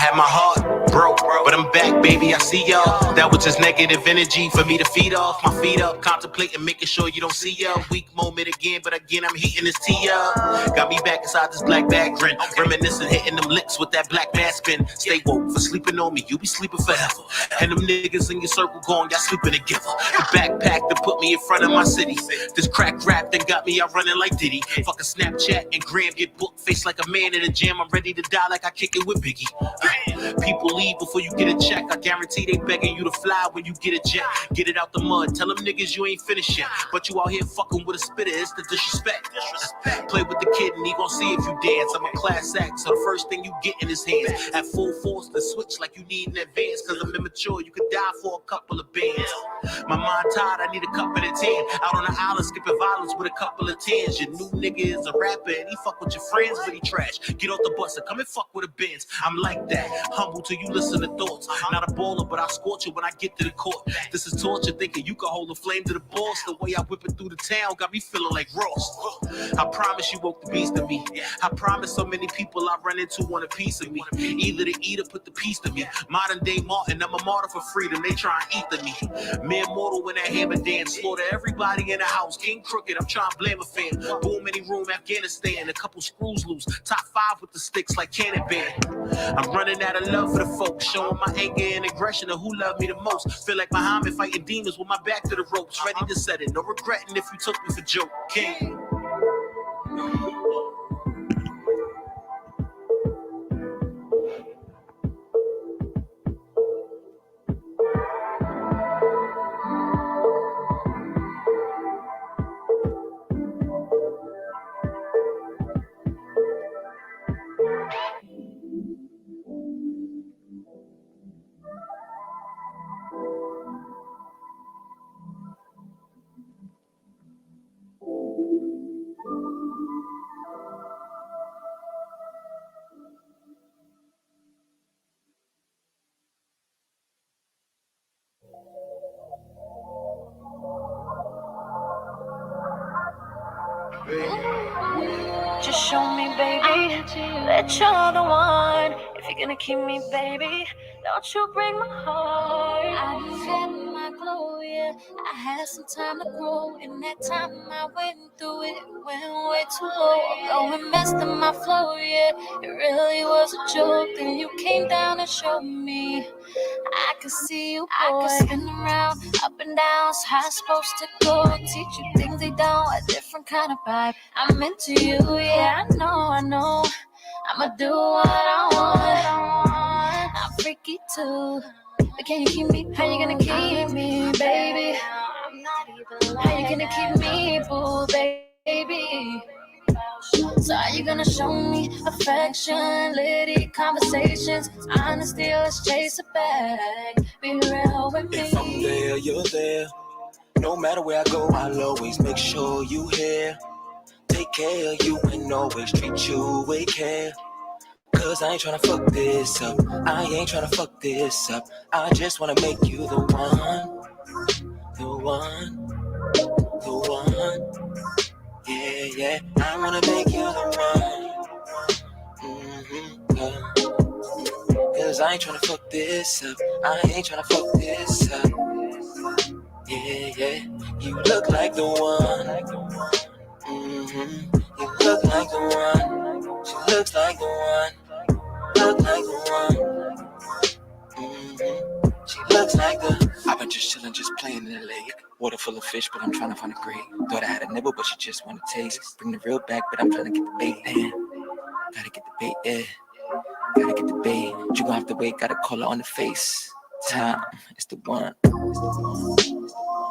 had my heart broke, but I'm back, baby, I see y'all. That was just negative energy for me to feed off. My feet up, contemplating, making sure you don't see y'all. Weak moment again, but again, I'm heating this tea up. Got me back inside this black bag grin. Reminiscing, hitting them lips with that black mask spin. Stay woke for sleeping on me, you be sleeping forever. And them niggas in your circle going, y'all sleeping together. The backpack that put me in front of my city. This crack rap that got me out running like Diddy. Fuck a Snapchat and Graham get booked, face like a man in a jam. I'm ready to die like I kick it with Biggie. People leave before you get a check. I guarantee they begging you to fly when you get a jet. Get it out the mud. Tell them niggas you ain't finished yet. But you out here fucking with a spitter. It's the disrespect. Play with the kid and he gon' see if you dance. I'm a class act, so the first thing you get in his hands. At full force, the switch like you need in advance. Cause I'm immature, you could die for a couple of bands. My mind tired, I need a cup of the 10. Out on the island, skipping violence with a couple of tens. Your new nigga is a rapper and he fuck with your friends, but he trash. Get off the bus and come and fuck with a Benz. I'm like that, humble till you listen to thoughts. Not a baller, but I'll scorch you when I get to the court. This is torture, thinking you can hold a flame to the balls. The way I whip it through the town got me feeling like Ross. I promise you woke the beast in me. I promise so many people I run into want a piece of me. Either to eat or put the piece to me. Modern day Martin, I'm a martyr for freedom. They try and eat to me. Mere mortal when that hammer dance. Slaughter everybody in the house. King crooked, I'm trying to blame a fan. Boom, any room, Afghanistan. A couple screws loose. Top 5 with the sticks like cannon band. I'm running out of love for the folks. Showing my anger and aggression of who loved me the most. Feel like Muhammad fighting demons with my back to the ropes. Ready to set it. No regretting if you took me for joke. King. Just show me, baby, that you're the one. If you're gonna keep me, baby, don't you break my heart. I done had my glow, yeah. I had some time to grow. In that time I went through it, went way too low. Though it messed up my flow, yeah. It really was a joke. Then you came down and showed me I could see you, boy. I could spin around, up and down, so how it's supposed to go. Teach you things they don't, a different kind of vibe. I'm into you, yeah, I know. I'ma do what I want. I'm freaky too, but can you keep me? How you gonna keep me, baby? How you gonna keep me, boo, baby? So are you gonna show me affection, litty conversations, honesty, let's chase it back, be real with me. If I'm there, you're there. No matter where I go, I'll always make sure you here. Take care of you and always treat you with care. Cause I ain't tryna fuck this up. I ain't tryna fuck this up. I just wanna make you the one. The one. The one. Yeah, yeah. I wanna make you the one. Cause I ain't tryna fuck this up. I ain't tryna fuck this up. Yeah, yeah. You look like the one. You look like the one. She looks like the one. Look like the one. She looks like the. I've been just chillin', just playing in the lake. Water full of fish, but I'm trying to find a grate. Thought I had a nibble, but she just want to taste. Bring the real back, but I'm trying to get the bait in. Gotta get the bait, yeah. Gotta get the bait. You gon' have to wait, gotta call her on the face. Time, it's the one.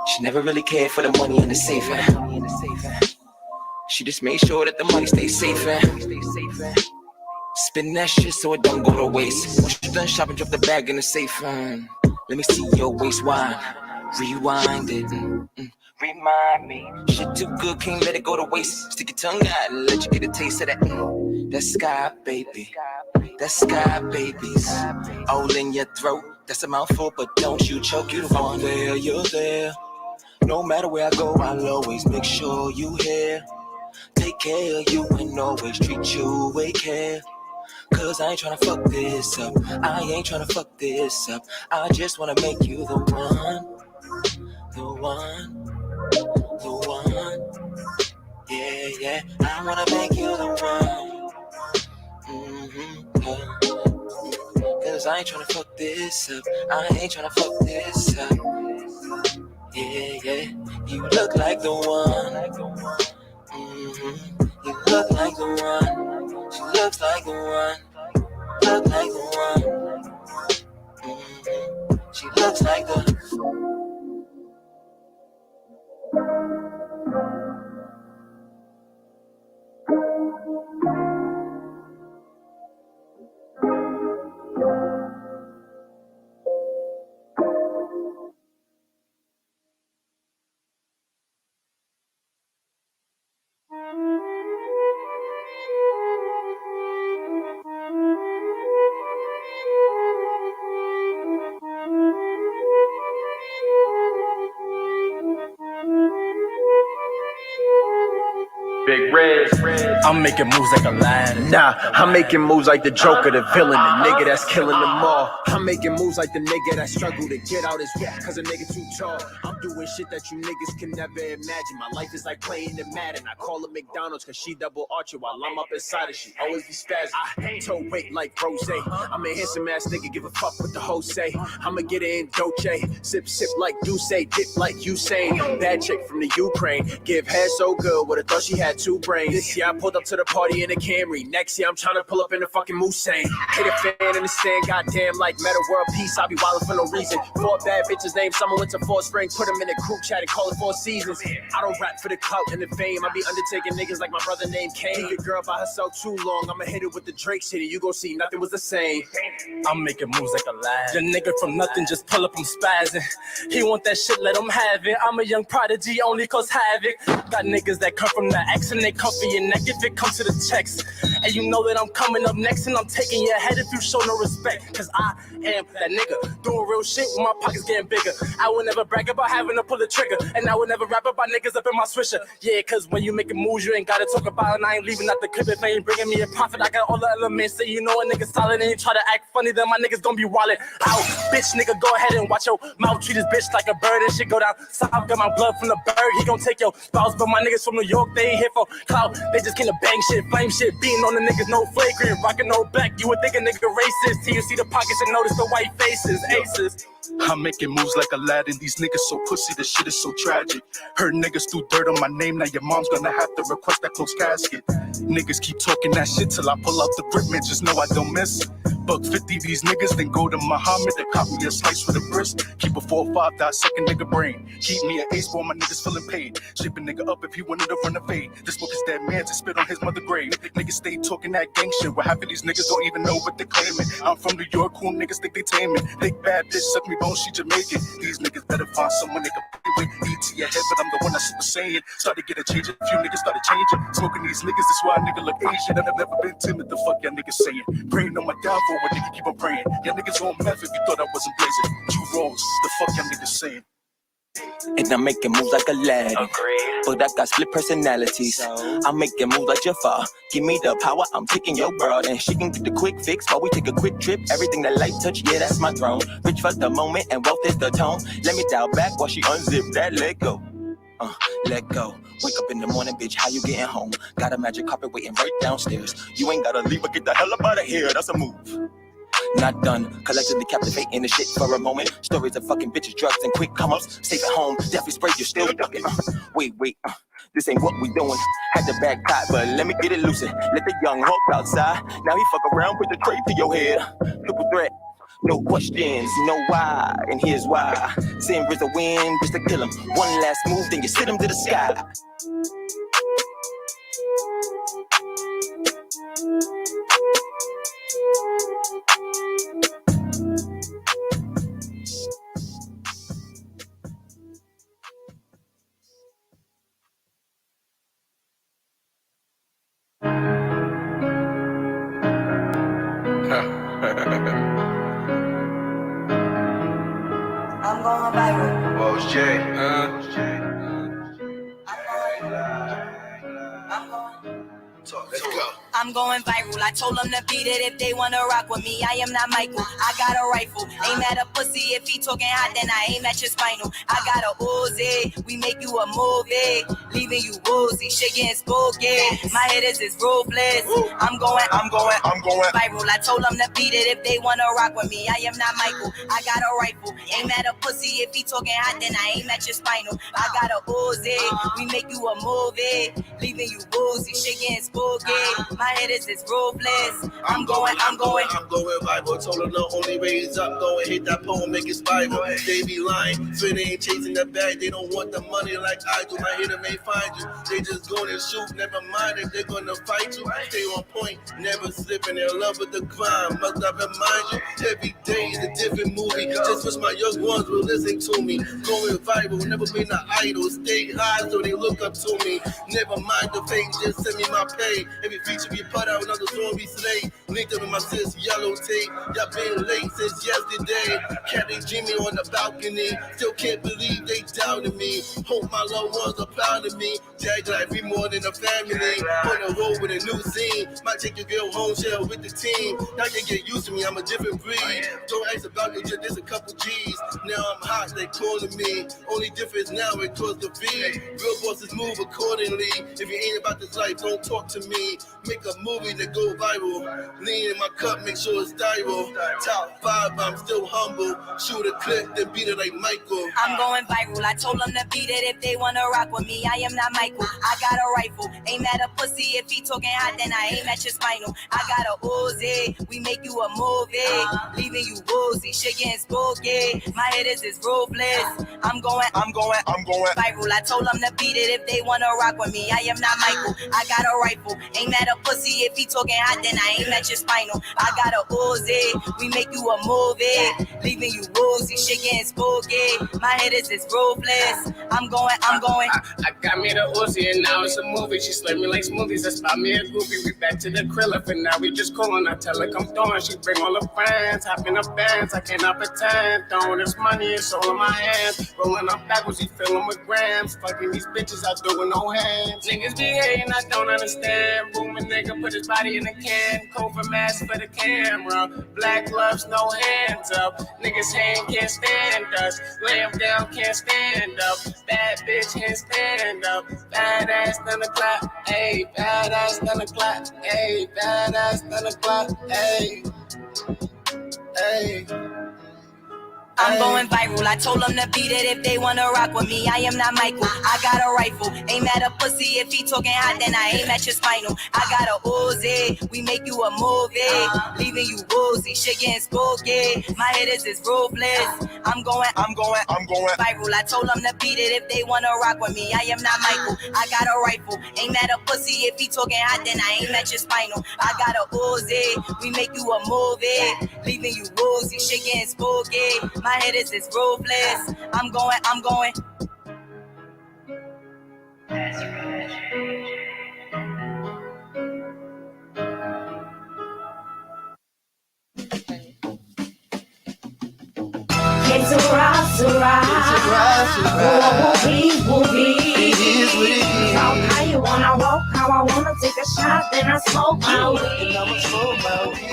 She never really cared for the money in the safe. She just made sure that the money stays safe. Spend that shit so it don't go to waste. Once you done shopping, drop the bag in the safe. Let me see your waistline. Rewind it. Remind me. Shit too good, can't let it go to waste. Stick your tongue out and let you get a taste of that. That sky, baby. That sky, babies. All in your throat. That's a mouthful, but don't you choke. You the one. There, you're there. No matter where I go, I'll always make sure you here. Take care of you and always treat you with care. Cause I ain't tryna fuck this up. I ain't tryna fuck this up. I just wanna make you the one. The one. The one. Yeah, yeah. I wanna make you the one. Cause I ain't tryna fuck this up. I ain't tryna fuck this up. Yeah, yeah. You look like the one. You look like the one. She looks like the one. Look like the one. She looks like the. Big Red. I'm making moves like a lad. Nah, I'm making moves like the Joker, the villain, the nigga that's killing them all. I'm making moves like the nigga that struggled to get out his way cause a nigga too tall. I'm doing shit that you niggas can never imagine. My life is like playing the Madden. I call her McDonald's cause she double archer while I'm up inside of she always be spazzing. Toe weight like rose. I'm a handsome ass nigga, give a fuck what the hoes say. I'ma get it in Dolce, sip like Douce, dip like Usain. Bad chick from the Ukraine, give head so good, would've thought she had two brains. This year I pulled up to the party in a Camry. Next year I'm trying to pull up in a fucking Mustang. Hit a fan in the stand, goddamn, like Meta World Peace. I be wildin' for no reason. 4 bad bitches named Summer, Winter, Fall, Spring. Put them in a group chat and call it 4 seasons. I don't rap for the clout and the fame. I be undertaking niggas like my brother named Kane. Keep your girl by herself too long, I'ma hit it with the Drake shit and you gon' see nothing was the same. I'm making moves like a lad. The nigga from nothing just pull up, I'm spazzing. He want that shit, let him have it. I'm a young prodigy, only cause havoc. Got niggas that come from the X and they come for your neck if it comes to the checks. And you know that I'm coming up next and I'm taking your head if you show no respect. Cause I am that nigga doing real shit when my pockets getting bigger. I will never brag about having to pull the trigger. And I will never rap about niggas up in my swisher. Yeah, cause when you making moves, you ain't gotta talk about it. And I ain't leaving out the clip if they ain't bringing me a profit. I got all the elements, so you know a nigga solid. And you try to act funny, then my niggas gon' be wildin'. Out, bitch, nigga, go ahead and watch your mouth. Treat this bitch like a bird and shit go down south. Got my blood from the bird, he gon' take your spouse. But my niggas from New York, they ain't here for clout. They just came to bang shit, flame shit, beating on the niggas, no flagrant, rockin' no black. You would think a nigga racist till you see the pockets and notice the white faces, aces. I'm making moves like Aladdin. These niggas so pussy, this shit is so tragic. Heard niggas threw dirt on my name, now your mom's gonna have to request that closed casket. Niggas keep talking that shit till I pull out the grip, man, just know I don't miss. $150 these niggas, then go to Muhammad and cop me a slice with a brisk. Keep a 4-5, dissect a nigga brain. Keep me an ace for my niggas feeling paid. Ship a nigga up if he wanted to run a fade. This book is dead man to spit on his mother grave. Niggas stay talking that gang shit, where half of these niggas don't even know what they're claiming. I'm from New York, cool niggas think they taming. Big bad bitch, suck me bone, she Jamaican. These niggas better find someone they can play with. Eat to your head, but I'm the one that's super saiyan. Started getting change, a few niggas started changing. Smoking these niggas, that's why a nigga look Asian. I've never been timid, the fuck y'all niggas saying. Praying on my downfall, a nigga keep on praying. Y'all niggas on meth if you thought I wasn't blazing. 2 rolls, the fuck y'all niggas saying. And I'm making moves like a lad, but I got split personalities. I'm making moves like Jafar. Give me the power, I'm taking your broad, and she can get the quick fix while we take a quick trip. Everything that light touch, yeah, that's my throne. Rich for the moment, and wealth is the tone. Let me dial back while she unzip that. Let go. Let go. Wake up in the morning, bitch, how you getting home? Got a magic carpet waiting right downstairs. You ain't gotta leave, but get the hell up out of here. That's a move. Not done, collectively captivating the shit for a moment. Stories of fucking bitches, drugs, and quick come-ups. Safe at home, definitely spray, you're still ducking. Wait, this ain't what we doing. Had the back caught, but let me get it loosened. Let the young hawk outside. Now he fuck around, put the tray to your head. Triple threat, no questions, no why, and here's why. Send RZA win, just to kill him. One last move, then you sit him to the sky. I'm going viral. Whoa, it's Jay. I'm going viral. viral. I told them to beat it if they wanna rock with me. I am not Michael. I got a rifle. Aim at a pussy if he talking hot, then I aim at your spinal. I got a Uzi. We make you a movie, leaving you woozy. Shit getting spooky. My hitters is ruthless. I'm going viral. I told them to beat it if they wanna rock with me. I am not Michael. I got a rifle. Aim at a pussy if he talking hot, then I aim at your spinal. I got a Uzi. We make you a movie, leaving you woozy. Shit getting spooky. My hitters is ruthless. I'm going viral. Told them the only way is up. Go and hit that pole, make it spiral. They be lying, fit ain't chasing the bag. They don't want the money like I do. My hitter may find you. They just gonna shoot, never mind if they're gonna fight you. Stay on point, never slipping. In love with the grind, must I remind you? Every day is a different movie. Just wish my young ones will listen to me. Going viral, never been an idol. Stay high so they look up to me. Never mind the fame, just send me my pay. Every feature we put out, another song we slay. Linked up in my sis, yellow tape. Y'all been late since yesterday. Captain Jimmy on the balcony. Still can't believe they doubted me. Hope my loved ones are proud of me. Jag life be more than a family. On the road with a new scene. Might take your girl home, shell with the team. Now you get used to me, I'm a different breed. Don't ask about me, just a couple G's. Now I'm hot, they calling me. Only difference now it caused the feed. Real bosses move accordingly. If you ain't about this life, don't talk to me. Make a movie that go viral. Lean in my cup, make sure it's styro. Top 5, I'm still humble. Shoot a clip, then beat it like Michael. I'm going viral. I told them to beat it if they wanna rock with me. I am not Michael. I got a rifle. Aim at a pussy if he talking hot, then I aim at your spinal. I got a Uzi. We make you a movie, leaving you woozy. Shit getting spooky. My hitters is ruthless. I'm going viral. I told them to beat it if they wanna rock with me. I am not Michael. I got a rifle. Aim at a pussy if he talking hot, then I aim at your spinal. I got a Uzi. We make you a movie, leaving you woozy. Shit getting spooky. My hitters is ruthless. I'm going. I got me the Uzi and now it's a movie. She slid me like smoothies. That's by me a groupie. We back to the Krilla, but now we just coolin'. I tell her come throwin'. She bring all her friends. Hop in the bands. I cannot pretend. Throwing this money, it's all in my hands. Rolling up backwards, he fillin' with grams. Fucking these bitches out doing no hands. Niggas be hating, I don't understand. Boom, a nigga put his body in a can. Cover mask for the camera. Black gloves, no hands up. Niggas hand can't stand us. Lay 'em down, can't stand up. Bad bitch can't stand up. Badass done the clap, ayy. Badass done the clap, ayy. Badass done the clap, ayy. Ayy. I'm going viral. I told them to beat it if they wanna rock with me. I am not Michael. I got a rifle. Aim at a pussy if he talking hot, then I aim at your spinal. I got a Uzi. We make you a movie, leaving you woozy. Shit getting spooky. My hitters is ruthless. I'm going viral. I told them to beat it if they wanna rock with me. I am not Michael. I got a rifle. Aim at a pussy if he talking hot, then I aim at your spinal. I got a Uzi. We make you a movie, leaving you woozy. Shit getting spooky. My hitters is ruthless. I'm going. That's right. It's a rise. Will be. It is what it is. Talk how you wanna walk, how I wanna take a shot, then I smoke my weed. And I'ma smoke my weed.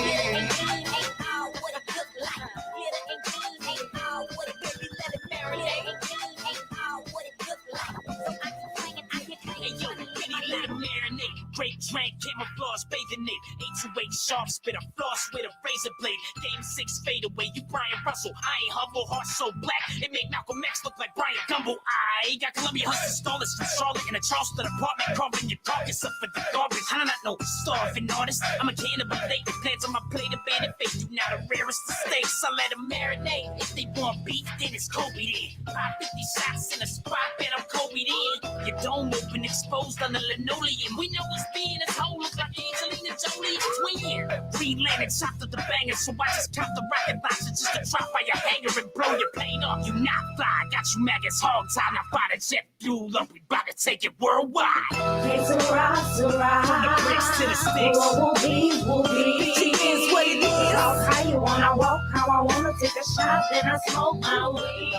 Great drink, camouflage, bathing it. 828 sharp spit, a floss with a razor blade. Game 6 fade away, you Brian Russell. I ain't humble, heart so black. It made Malcolm X look like Brian Gumble. I got Columbia hustlers, stallers from Charlotte in a Charleston apartment, carving your carcass up for the garbage. I'm not no starving artist. I'm a cannibal, late plans on my plate, abandoned faith. You now the rarest of steaks. I let them marinate. If they want beef, then it's Kobe then. 550 shots in a spot, bet I'm Kobe then. Your dome open, exposed on the linoleum. We know it's being as whole, look like Angelina Jolie. Twin. Re-landed, chopped up the banger, so I just count the rocket launcher just to drop by your hanger and blow your paint off. You not fly, got you maggots hog tied. Now by the jet fuel up, we bout to take it worldwide. It's a rise. From the bricks to the sticks. Will be. It is what it is. Talk how you wanna walk, how I wanna take a shot, then I smoke my weed.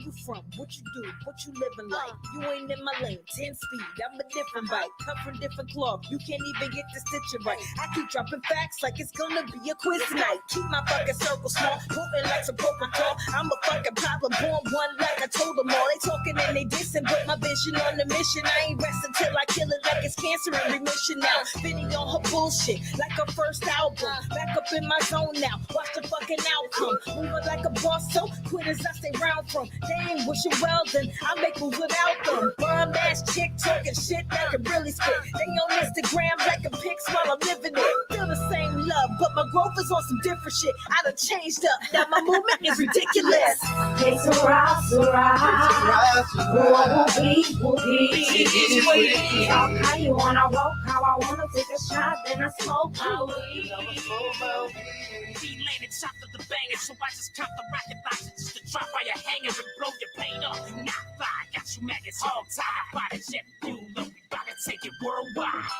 you from? What you do? What you living like? You ain't in my lane. 10 speed, I'm a different bike. Cut from different cloth. You can't even get the stitching right. I keep dropping facts like it's gonna be a quiz night. Keep my fucking circle small, moving like some poker talk. I'm a fucking problem, born one like I told them all. They talking and they dissing, but my vision on the mission. I ain't resting till I kill it like it's cancer in remission now. Vinny on her bullshit like her first album. Back up in my zone now. Watch the fucking outcome. Moving like a boss, so quitters I stay round from. They ain't wishing well, then I make moves without them. Bum ass chick talking shit that can really spit. They on Instagram liking pics while I'm living it. Feel the same love, but my growth is on some different shit. I done changed up. Now my movement is ridiculous. Hey, Sarah, we'll be. How you wanna roll? How I wanna take a shot, then I smoke my weed. We landed top of the banger, so I just count the rocket boxes just to drop by your hanger and blow your paint up. Not fly, got you maggots all tied by the jet fuel. Look, we bout to take it worldwide.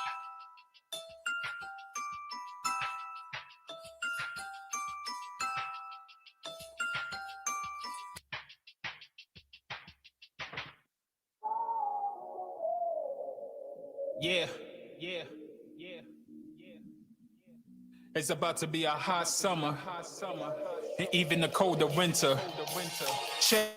Yeah. It's about to be a hot summer, and even a colder winter. Check.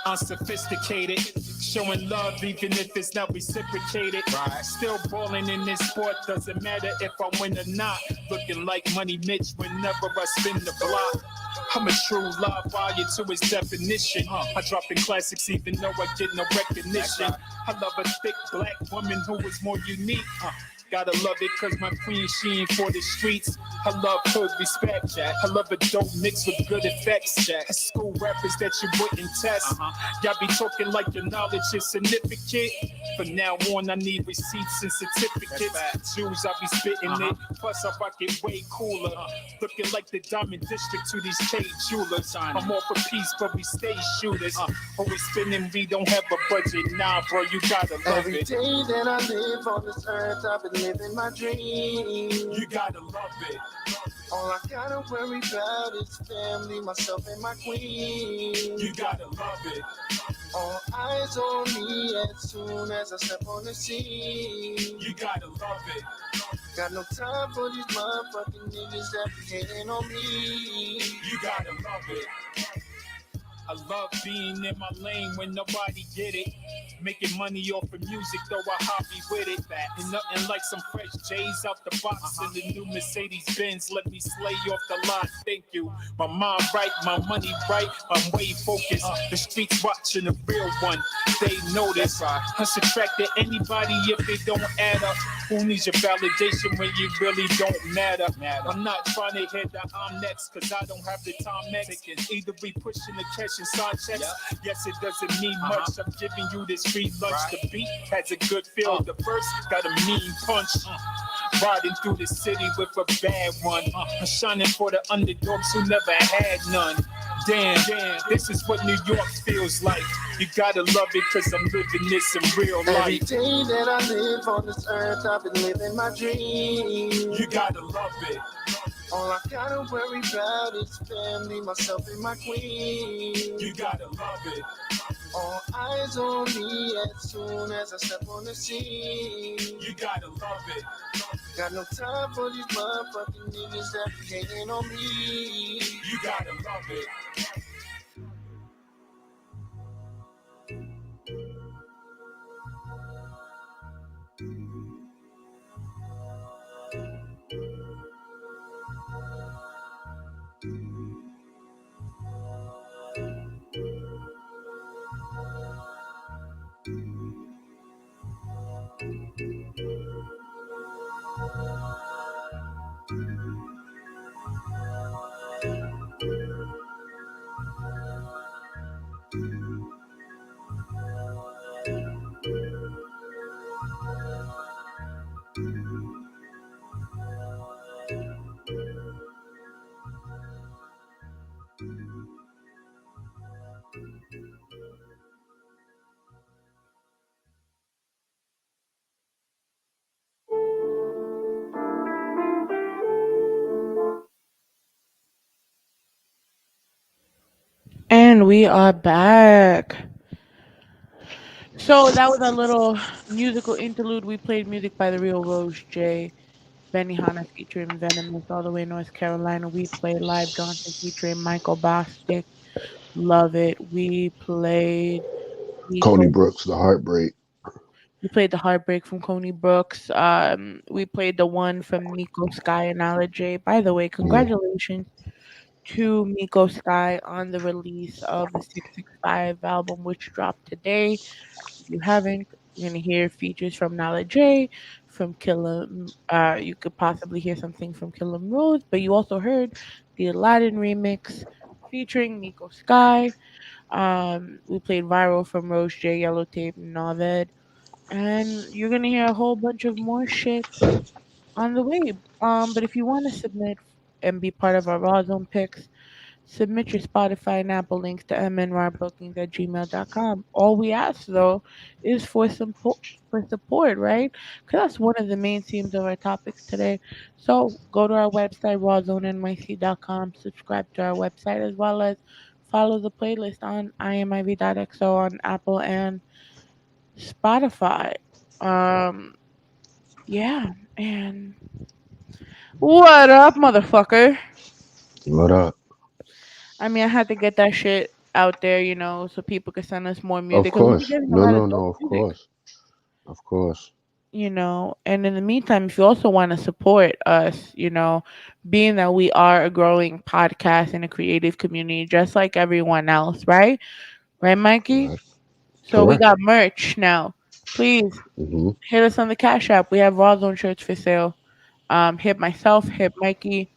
Unsophisticated, showing love even if it's not reciprocated. Right. Still balling in this sport, doesn't matter if I win or not. Looking like Money Mitch whenever I spin the block. I'm a true live wire to its definition. I drop in classics even though I get no recognition. I love a thick black woman who is more unique. Gotta love it cause my queen, she ain't for the streets. I love hood respect, Jack. I love a dope mix with good effects, Jack. I school rappers that you wouldn't test. Y'all be talking like your knowledge is significant. From now on, I need receipts and certificates. Jews, I be spitting it. Plus, I rock it way cooler. Looking like the Diamond District to these K jewelers. I'm all for peace, but we stay shooters. Always spinning, we don't have a budget. Nah, bro, you gotta love Every it. day that I live on this earth, I've been living my dream. You gotta love it. All I gotta worry about is family, myself and my queen. You gotta love it. All eyes on me as soon as I step on the scene. You gotta love it. Got no time for these motherfucking niggas that be hating on me. You gotta love it. I love being in my lane when nobody get it. Making money off of music, though I hobby with it. And nothing like some fresh J's out the box and the new Mercedes Benz. Let me slay off the lot. Thank you. My mind right, my money right. I'm way focused. The streets watching the real one. They notice. I subtracted anybody if they don't add up. Who needs your validation when you really don't matter? I'm not trying to hit that I'm next, cause I don't have the time next. Either we pushing the cash and side checks. Yes, it doesn't mean much. I'm giving you this free lunch. The beat has a good feel. The verse got a mean punch. Riding through the city with a bad one. I'm shining for the underdogs who never had none. Damn, this is what New York feels like. You gotta love it cause I'm living this in real life. Every day that I live on this earth, I've been living my dream. You gotta love it. All I gotta worry about is family, myself and my queen. You gotta love it. All eyes on me as soon as I step on the scene. You gotta love it. Got no time for these motherfucking niggas that be hating on me. You gotta love it. And we are back. So that was a little musical interlude. We played music by the real Rose J, Benihana featuring Venomous all the way in North Carolina. We played Live Johnson featuring Michael Bostic. Love it. We played Coney Nico. Brooks, The Heartbreak. We played the Heartbreak from Coney Brooks. We played the one from Nico Sky and Nala J. By the way, Mm. congratulations to Miko Sky on the release of the 665 album, which dropped today. If you haven't, you're gonna hear features from Nala J, from Killam. You could possibly hear something from Killam Rose, but you also heard the Aladdin remix featuring Miko Sky. We played Viral from Rose J, Yellow Tape, and Novid. And you're gonna hear a whole bunch of more shit on the way. But if you want to submit and be part of our Raw Zone picks, submit your Spotify and Apple links to mnrbookings@gmail.com. All we ask though is for support, right? Because that's one of the main themes of our topics today. So go to our website, rawrzonenyc.com, subscribe to our website as well as follow the playlist on imiv.xo on Apple and Spotify. Um, yeah, and what up, motherfucker? What up? I mean, I had to get that shit out there, so people could send us more Of music because we're course. getting a No, lot of no, dope no, of music, course. Of course. And in the meantime, if you also want to support us, being that we are a growing podcast and a creative community, just like everyone else, right? Right, Mikey? Correct. So we Correct. got merch now. Please Hmm. hit us on the Cash App. We have Raw Zone shirts for sale. Hit myself, hit Mikey.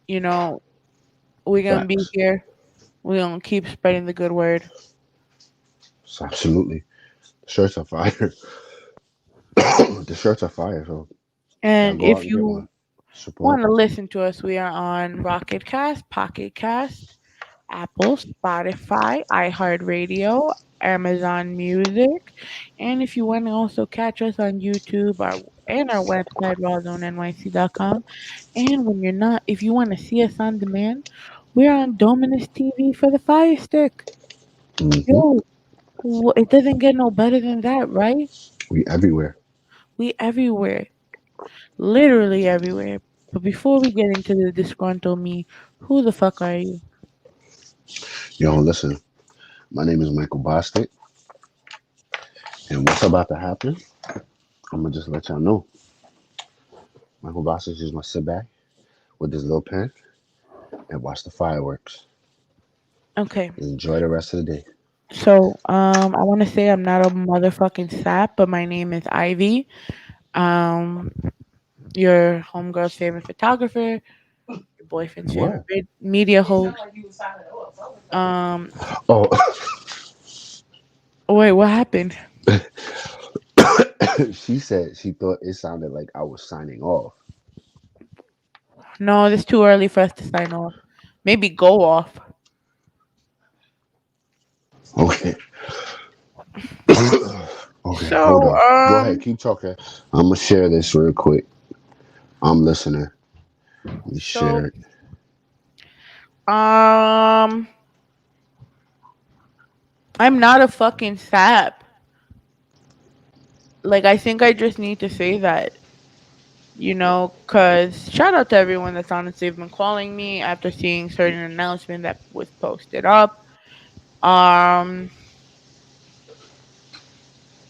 You know, we're gonna be Facts. here. We're gonna keep spreading the good word. Absolutely. The shirts are fire. The shirts are fire, so y'all And go out if and get one. you Support. want to listen to us, we are on Rocket Cast, Pocket Cast, Apple, Spotify, iHeartRadio, Amazon Music, and if you want to also catch us on YouTube and our website, rawzonegyc.com. And when you're not, if you want to see us on demand, we're on Dominus TV for the Fire Stick. Hmm. Yo, it doesn't get no better than that, right? We everywhere. We everywhere, literally everywhere. But before we get into the disgruntled me, who the fuck are you? Yo, listen. My name is Michael Bostic, and what's about to happen? I'm gonna just let y'all know. Michael Bostic is gonna sit back with this little pen and watch the fireworks. Okay, Enjoy the rest of the day. so I want to say I'm not a motherfucking sap, but my name is Ivy. Um, your homegirl's favorite photographer, your boyfriend's favorite What? media host. Um, Oh, wait, what happened? she said she thought it sounded like I was signing off. No, it's too early for us to sign off. Maybe go off. Okay. Okay, hold So, on. Go ahead, keep talking. I'm gonna share this real quick. I'm listening. Let me so, share it. um, I'm not a fucking sap. Like, I think I just need to say that, because shout out to everyone that's honestly been calling me after seeing certain announcement that was posted up. Um,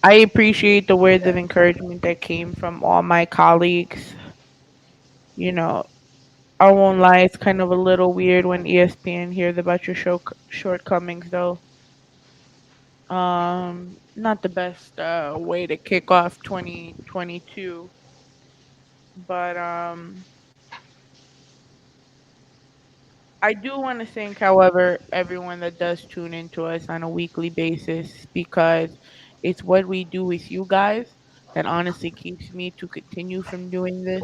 I appreciate the words of encouragement that came from all my colleagues. You know, I won't lie, it's kind of a little weird when ESPN hears about your shortcomings, though. Not the best way to kick off 2022, but I do want to thank, however, everyone that does tune into us on a weekly basis because it's what we do with you guys that honestly keeps me to continue from doing this.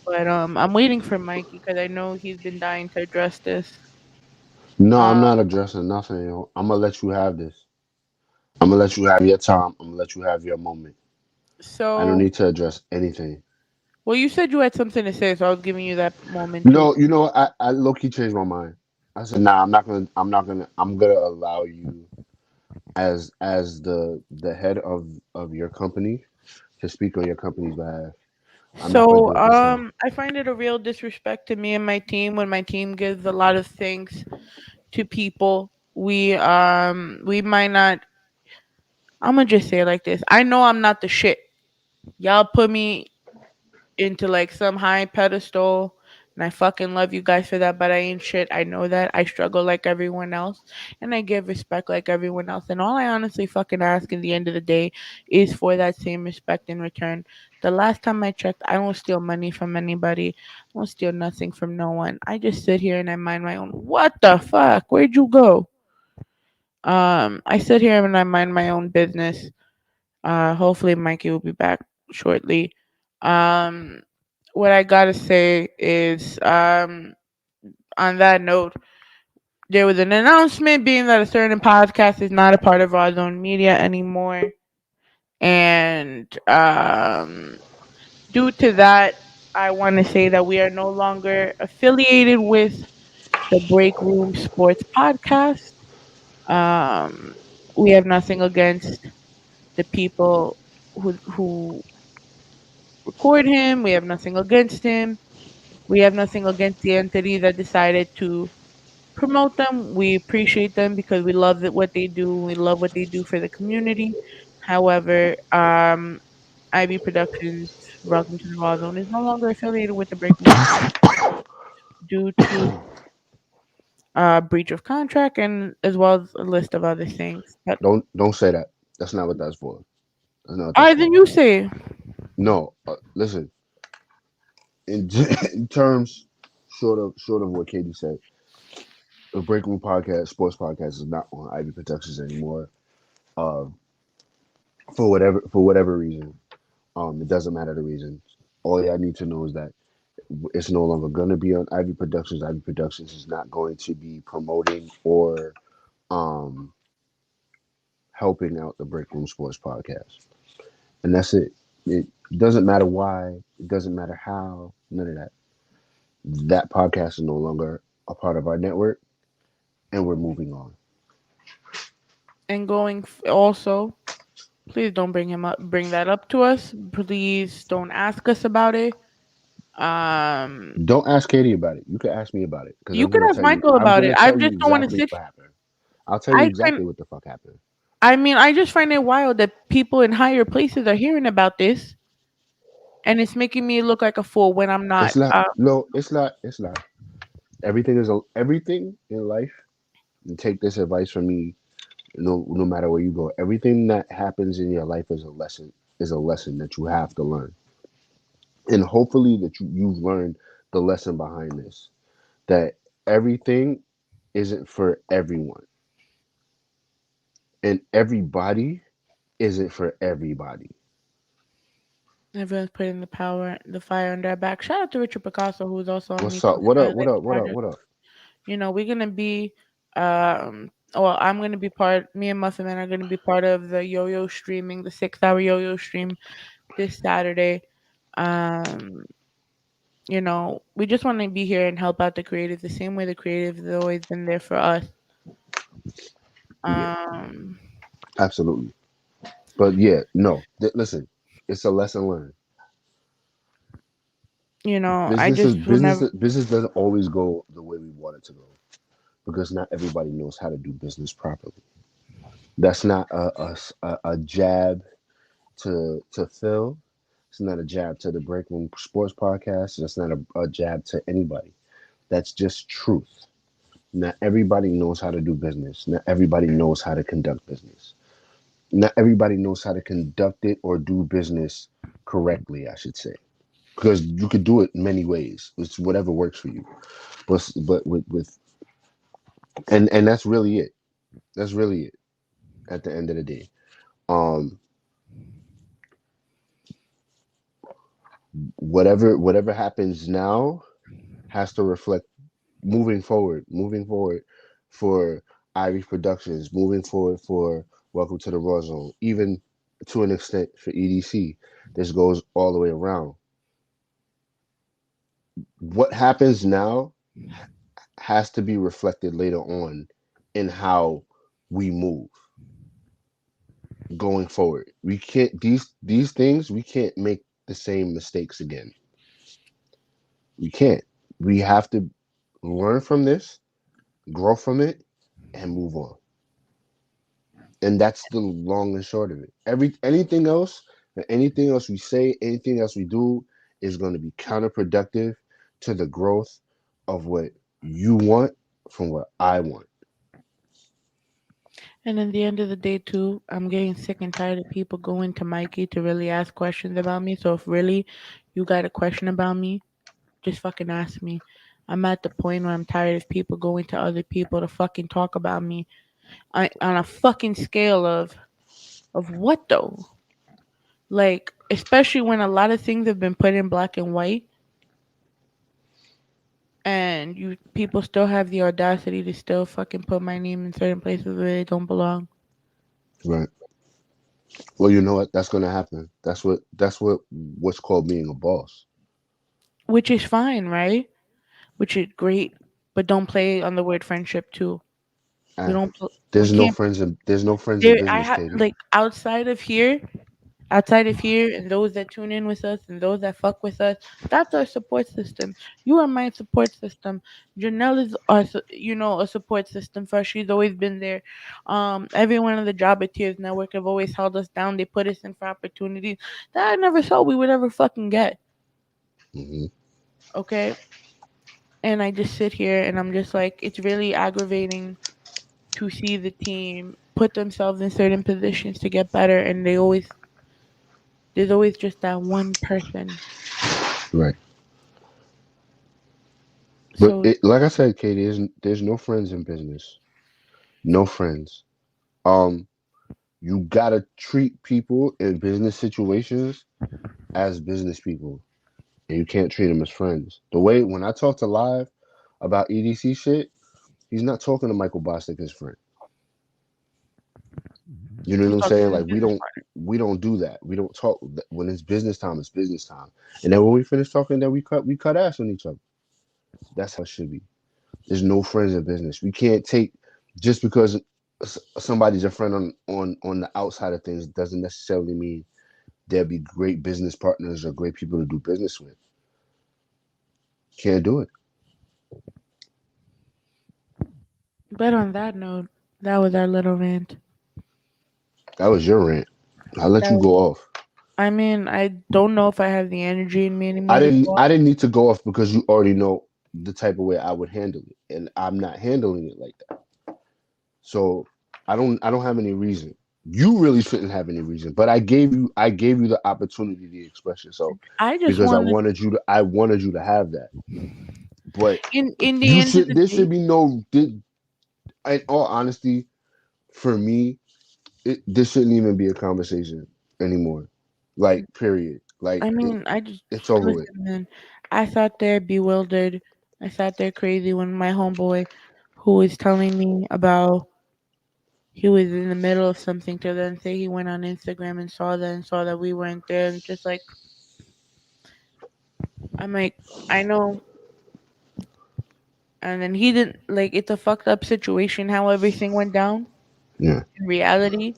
But I'm waiting for Mikey because I know he's been dying to address this. No, Uh, I'm not addressing nothing. Yo. I'm gonna let you have this. I'm gonna let you have your time. I'm gonna let you have your moment. I don't so, need to address anything. well, you said you had something to say, so I was giving you that moment too. No, you know, I low key changed my mind. I said, nah, I'm not gonna. I'm not gonna. I'm gonna allow you as the head of your company to speak on your company's behalf. I'm not gonna So do it this time. I find it a real disrespect to me and my team when my team gives a lot of things to people. We might not. I'm gonna just say it like this. I know I'm not the shit. Y'all put me into like some high pedestal, and I fucking love you guys for that, but I ain't shit. I know that. I struggle like everyone else, and I give respect like everyone else. And all I honestly fucking ask at the end of the day is for that same respect in return. The last time I checked, I don't steal money from anybody. I don't steal nothing from no one. I just sit here and I mind my own. What the fuck? Where'd you go? I sit here and I mind my own business. Hopefully Mikey will be back shortly. Um, what I gotta say is, on that note, there was an announcement being that a certain podcast is not a part of Rawrrzone Media anymore, and due to that, I want to say that we are no longer affiliated with the Break Room Sports Podcast. Um, we have nothing against the people who record him. We have nothing against him. We have nothing against the entity that decided to promote them. We appreciate them because we love what they do. We love what they do for the community. However, IB Productions, Welcome to the Raw Zone, is no longer affiliated with the Break Room due to breach of contract and as well as a list of other things. But Don't say that. That's not what that's for. That's not what that's I then for. you say No, listen. In in terms, short of what Katie said, the Break Room podcast, sports podcast, is not on Ivy Productions anymore. Uh, for whatever reason, it doesn't matter the reason. All y'all need to know is that it's no longer gonna be on Ivy Productions. Ivy Productions is not going to be promoting or um helping out the Break Room Sports podcast, and that's it. It doesn't matter why. It doesn't matter how. None of that. That podcast is no longer a part of our network, and we're moving on. and also. Please don't bring that up to us. Please don't ask us about it. Um, Don't ask Katie about it. You can ask me about it because you I'm can gonna ask tell you. Michael I'm about it. gonna I tell you just don't want to exactly sit. what happened. I'll tell you I can. exactly what the fuck happened. I mean, I just find it wild that people in higher places are hearing about this, and it's making me look like a fool when I'm not. It's not. No, it's not. It's not. Everything in life. And take this advice from me. No matter where you go, everything that happens in your life is a lesson. Is a lesson that you have to learn, and hopefully that you've learned the lesson behind this. That everything isn't for everyone, and everybody isn't for everybody. Everyone's putting the fire under our back. Shout out to Richard Picasso, who's also on What's up? Miko's What up? What Skylight up? What up? project. What up? You know, we're gonna be, well, I'm gonna be part. Me and Muffin Man are gonna be part of the yo-yo streaming, the 6 hour yo-yo stream this Saturday. Um, we just want to be here and help out the creative the same way the creative has always been there for us. Yeah, Um, absolutely. But yeah, no. Listen, it's a lesson learned. I just will never. Business doesn't always go the way we want it to go because not everybody knows how to do business properly. That's not a jab to Phil. It's not a jab to the Break Room Sports Podcast. That's not a jab to anybody. That's just truth. Not everybody knows how to do business. Not everybody knows how to conduct business. Not everybody knows how to conduct it or do business correctly, I should say. Because you could do it many ways. It's whatever works for you. But with and that's really it. That's really it at the end of the day. Um whatever happens now has to reflect moving forward for Irish Productions, moving forward for Welcome to the Rawrrzone, even to an extent for EDC. This goes all the way around. What happens now has to be reflected later on in how we move going forward. We can't these things we can't make the same mistakes again. We can't. We have to learn from this, grow from it, and move on. And that's the long and short of it. Anything else we say, anything else we do is going to be counterproductive to the growth of what you want from what I want. And in the end of the day, too, I'm getting sick and tired of people going to Mikey to really ask questions about me. So if really you got a question about me, just fucking ask me. I'm at the point where I'm tired of people going to other people to fucking talk about me. On a fucking scale of what though? Like, especially when a lot of things have been put in black and white, and you people still have the audacity to still fucking put my name in certain places where it don't belong. Right. Well, you know what? That's going to happen. What's called being a boss. Which is fine, right? Which is great, but don't play on the word friendship too. We Ah, don't. We can't. there's no friends in There, I business, have Katie. like outside of here, and those that tune in with us, and those that fuck with us. That's our support system. You are my support system. Janelle is a support system for us. She's always been there. Everyone in the Job at Tears Network have always held us down. They put us in for opportunities that I never thought we would ever fucking get. Hmm. Okay, and I just sit here and I'm just like, it's really aggravating to see the team put themselves in certain positions to get better, and there's always just that one person. Right. But So like I said, Katie, there's no friends in business. No friends. Um, you gotta treat people in business situations as business people, and you can't treat them as friends. The way when I talk to Live about EDC shit, he's not talking to Michael Bostic as friend. You know what he's I'm talking saying? to his Like business we don't do that. We don't talk when it's business time. It's business time, and then when we finish talking, then we cut ass on each other. That's how it should be. There's no friends in business. We can't take just because somebody's a friend on the outside of things doesn't necessarily mean they'll be great business partners or great people to do business with. Can't do it. But on that note, that was our little rant. That was your rant. I'll let That you was, go off. I mean, I don't know if I have the energy in me I anymore to didn't go I off. didn't need to go off because you already know the type of way I would handle it. And I'm not handling it like that. So I don't have any reason. You really shouldn't have any reason. But I gave you the opportunity to express yourself I just because wanted, I wanted you to have that. But in the end of the there day, should be no in all honesty, for me, this shouldn't even be a conversation anymore. Like period. Like I mean, I just it's over with. listen, man. I sat there bewildered. I sat there crazy when my homeboy, who was telling me about he was in the middle of something, to then say he went on Instagram and saw that we weren't there, and just like I'm like, I know. And then he didn't like, it's a fucked up situation how everything went down Yeah. in reality,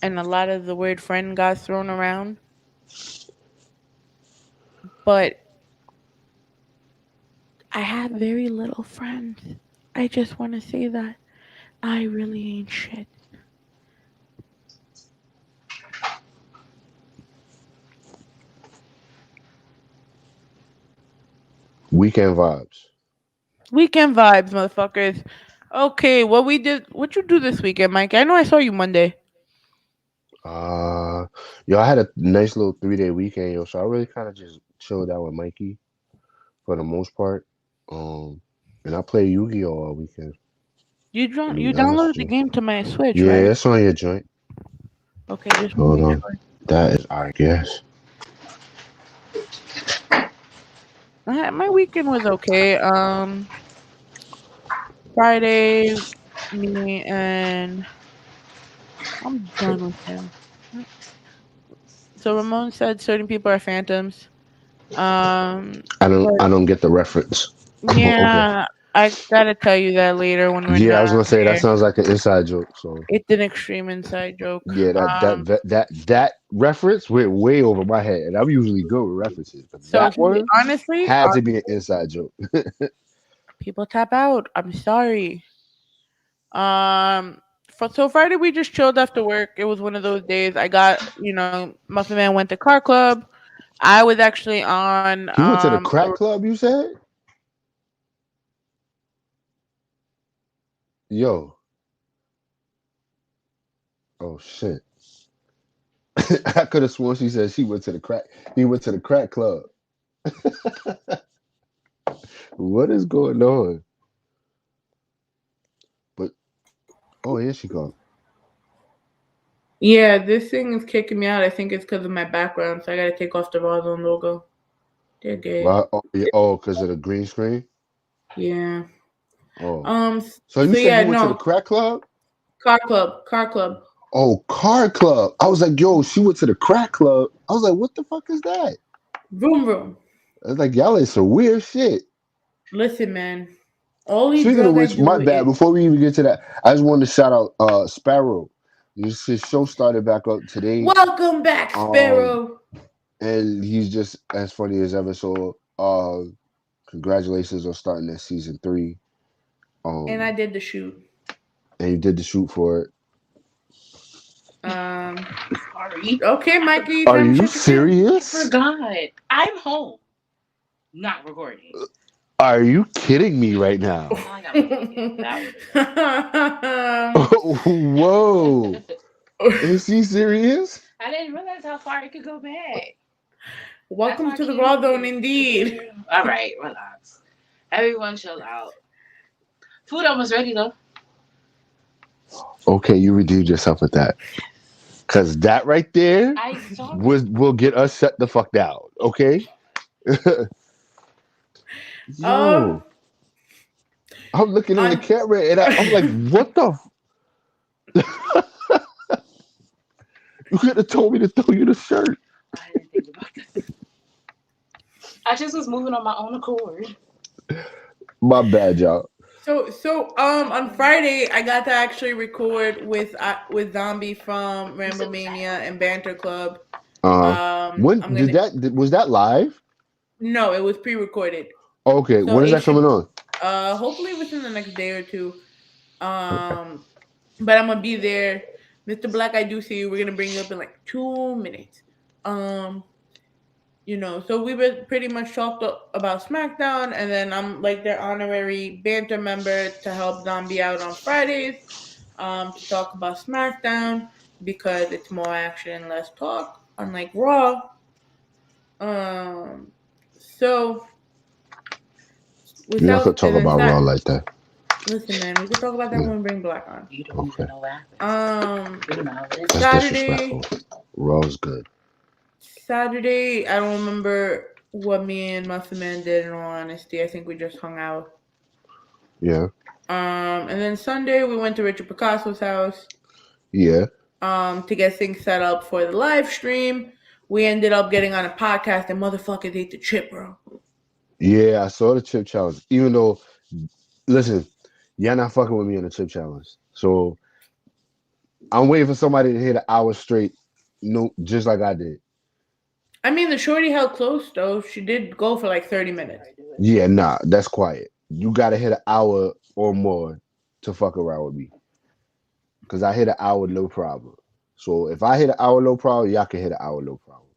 and a lot of the word friend got thrown around. But I have very little friends. I just want to say that I really ain't shit. Weekend vibes. Weekend vibes, motherfuckers. Okay, what you do this weekend, Mike? I know I saw you Monday. Uh, yo, I had a nice little 3-day weekend, yo. So I really kind of just chilled out with Mikey for the most part. Um, and I played Yu-Gi-Oh all weekend. I You mean, I was downloaded the just game to my Switch, yeah, right? it's on your joint. Okay, just want to Hold make on, sure. that is our guess. My weekend was okay. Friday, me and I'm done with him. So Ramon said certain people are phantoms. I don't But I don't get the reference. Okay. yeah, I gotta tell you that later when we're Yeah, I was not gonna say that here. sounds like an inside joke. So It's an extreme inside joke. yeah, that reference went way over my head, and I'm usually good with references, but So that one honestly, had to be an inside joke. people tap out. I'm sorry. So Friday we just chilled after work. It was one of those days. I got Muffin Man went to car club. I was actually on He went to the crack club. You said, "Yo, oh shit." I could have sworn she said she went to the crack. He went to the crack club. What is going on? But oh, here she comes. Yeah, this thing is kicking me out. I think it's because of my background, so I gotta take off the Rawrrzone logo. They're gay. Well, oh, yeah, oh, because of the green screen. Yeah. Oh, Um. so you So said yeah, you went to the no. crack club? Car club. Car club. Oh, car club. I was like, yo, she went to the crack club. I was like, what the fuck is that? Vroom vroom. I was like, y'all is some weird shit. Listen, man. Only Speaking of drug I which, my do bad. is Before we even get to that, I just wanted to shout out Sparrow. His show started back up today. welcome back, Um, Sparrow. and he's just as funny as ever. So, congratulations on starting that season 3. And I did the shoot. And you did the shoot for it. Sorry. Okay, Mikey. Are you serious? I forgot. I'm home. Not recording. Are you kidding me right now? Whoa. Is she serious? I didn't realize how far it could go back. Welcome to the Rawrrzone, indeed. All right, relax. Everyone chill out. Food almost ready, though. Okay, you redeemed yourself with that. Because that right there will get us shut the fuck down. Okay? Yo. I'm looking at the camera and I'm like, what the? You could have told me to throw you the shirt. I didn't think about that. I just was moving on my own accord. My bad, y'all. So on Friday I got to actually record with Zombie from Rambo Mania and Banter Club. When was that live? No, it was pre-recorded. Okay, So when is that coming on? Hopefully within the next day or two. But I'm gonna be there. Mr. Blacc, I do see you. We're gonna bring you up in like 2 minutes. So we were pretty much talked about SmackDown, and then I'm like their honorary banter member to help Zombie out on Fridays, to talk about SmackDown because it's more action and less talk, unlike Raw. So You're not gonna talk about Raw like that. Listen, man, we can talk about that when we bring Blacc on. You don't even know what That's Saturday. disrespectful. Raw's good. Saturday, I don't remember what me and Muffin Man did. In all honesty, I think we just hung out. Yeah. And then Sunday we went to Richard Picasso's house. Yeah. To get things set up for the live stream. We ended up getting on a podcast and motherfuckers ate the chip, bro. Yeah, I saw the chip challenge. Even though, listen, y'all not fucking with me on the chip challenge. So I'm waiting for somebody to hit an hour straight, just like I did. I mean, the shorty held close though. She did go for like 30 minutes. Yeah, nah, that's quiet. You gotta hit an hour or more to fuck around with me. Cause I hit an hour, no problem. So if I hit an hour, no problem, y'all can hit an hour, no problem.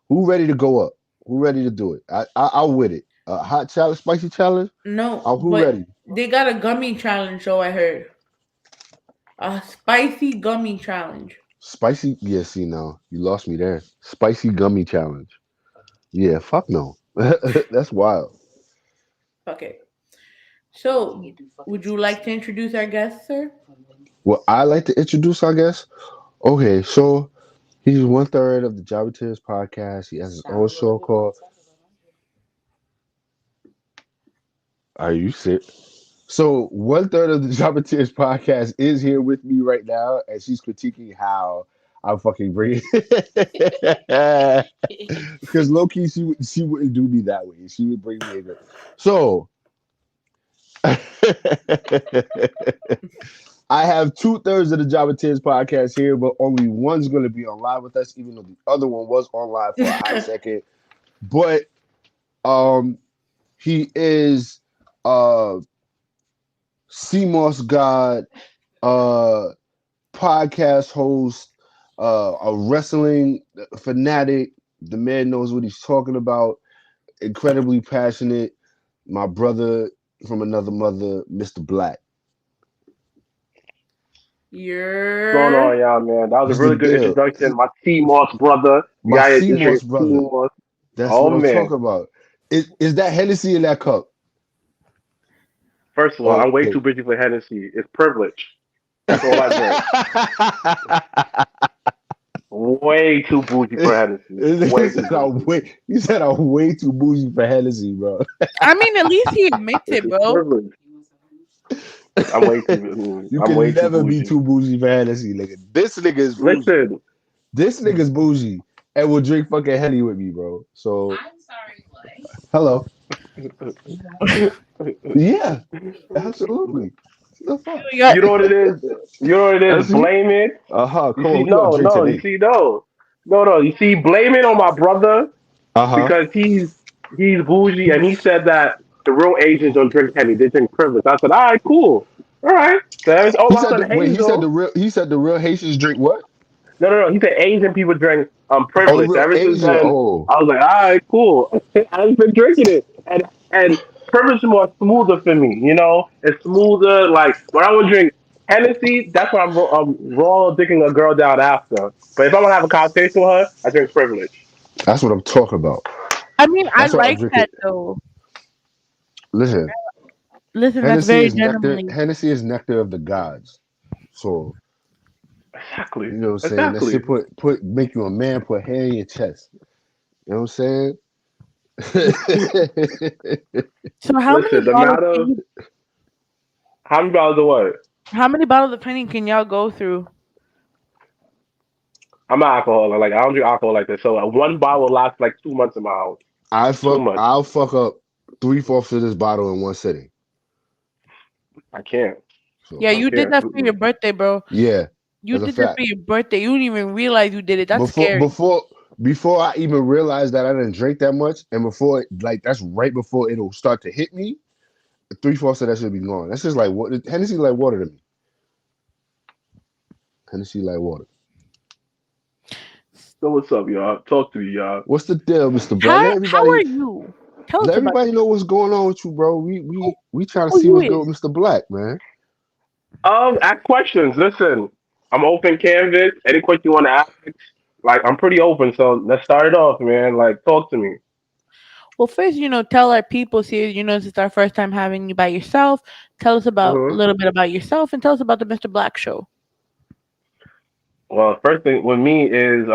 Who ready to go up? Who ready to do it? I'll with it. Hot challenge, spicy challenge? No. Who ready? They got a gummy challenge, though, I heard. A spicy gummy challenge. Spicy? Yeah, see, now. You lost me there. Spicy gummy challenge. Yeah, fuck no. That's wild. Okay. So, would you like to introduce our guest, sir? Well, I like to introduce our guest. Okay, so he's 1/3 of the Jabba Tears podcast. He has his own show called Are You Serious? So 1/3 of the Jabba Tears podcast is here with me right now, and she's critiquing how I'm fucking bring it. Because low key, she wouldn't do me that way. She would bring me in. So I have 2/3 of the Java Tears podcast here, but only one's going to be on live with us, even though the other one was on live for a hot second. But he is CMOS God, podcast host, a wrestling fanatic. The man knows what he's talking about. Incredibly passionate. My brother from another mother, Mr. Blacc. What's going on, y'all, man? That was What's a the really good deal? introduction. My T-Moss brother. My Guy is CMOS drinking brother. T-Moss. That's Oh, what I'm man. talking about. Is that Hennessy in that cup? First of all, I'm way too busy for Hennessy. It's privilege. That's all I drink. Way too bougie for Hennessy. Way too bougie. You said I'm way too bougie for Hennessy, bro. I mean, at least he admits it, bro. Privilege. I'm way too. You I'm can way too never be bougie. too bougie for Hennessy, nigga. This nigga is bougie. Listen, This nigga's bougie and will drink fucking Henny with me, bro. So, hello. Yeah, absolutely. The fuck? you know what it is? You know what it is? Hennessy? Blame it. Come You on, see, we gonna drink no. You today. see, no. You see, blame it on my brother because he's bougie and he said that the real Asians don't drink Henny, they drink privilege. I said, all right, cool, all right. So it's all He my said, son Hazel. he said the real Haitians drink what? No. He said Asian people drink Oh, the privilege. real Ever since Asian. then, Oh, I was like, all right, cool. I've been drinking it, and privilege is more smoother for me. You know, it's smoother. Like when I would drink Hennessy, that's when I'm raw digging a girl down after. But if I want to have a conversation with her, I drink privilege. that's what I'm talking about. I mean, I That's why I like drink that it. though. Listen, Listen, that's Hennessy very is nectar. gentlemanly. Hennessy is nectar of the gods. So Exactly. you know what I'm saying. That Exactly. shit make you a man. Put hair in your chest. You know what I'm saying? So how many Listen, the bottles? matter. How many bottles of what? How many bottles of Henny can y'all go through? I'm an alcoholic. Like I don't drink alcohol like this. So one bottle will last like 2 months in my house. 2 months. I'll fuck up 3/4 of this bottle in one sitting. I can't. So Yeah, I you did can't. that for your birthday, bro. yeah, You that's a did that for fact. your birthday. You didn't even realize you did it. That's Before scary. before before I even realized that I didn't drink that much, and before like that's right before it'll start to hit me, 3/4 of that should be gone. That's just like what Hennessy like water to me. Hennessy like water. So what's up, y'all? Talk to me, y'all. What's the deal, Mr. Black? How are you? Tell Let us about everybody know what's going on with you, bro. We trying to who see you what's good is. with Mr. Black, man. Ask questions. Listen, I'm open canvas. Any question you want to ask, like I'm pretty open. So let's start it off, man. Like talk to me. Well, first, tell our people here, this is our first time having you by yourself. Tell us about a hmm little bit about yourself and tell us about the Mr. Black show. Well, first thing with me is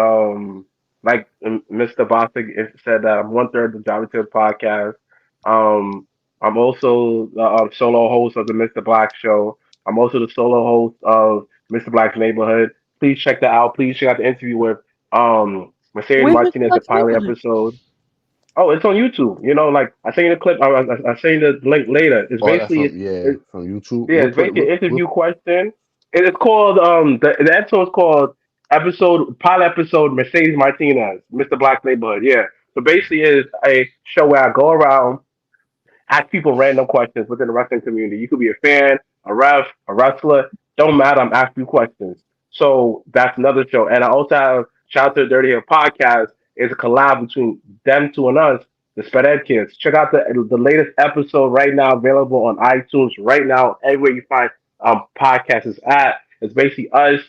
like Mr. Bostic said that I'm 1/3 of the Jolly Tip podcast. Um, I'm also the solo host of the Mr. Black Show. I'm also the solo host of Mr. Black's Neighborhood. Please check that out. Please check out the interview with Mercedes Where's Mr. Martinez, the Black's pilot neighborhood? episode. Oh, it's on YouTube. You know, like I sent you the clip. I sent you the link later. It's Oh, that's basically from YouTube. yeah, it's basically an interview question. It's called the episode's called pilot episode Mercedes Martinez, Mr. Black's Neighborhood. Yeah. So basically it's a show where I go around, ask people random questions within the wrestling community. You could be a fan, a ref, a wrestler, don't matter, I'm asking you questions. So that's another show. And I also have shout out to the Dirty Hair podcast. It's a collab between them two and us, the Sped Ed Kids. Check out the latest episode right now, available on iTunes right now, everywhere you find podcasts is at. It's basically us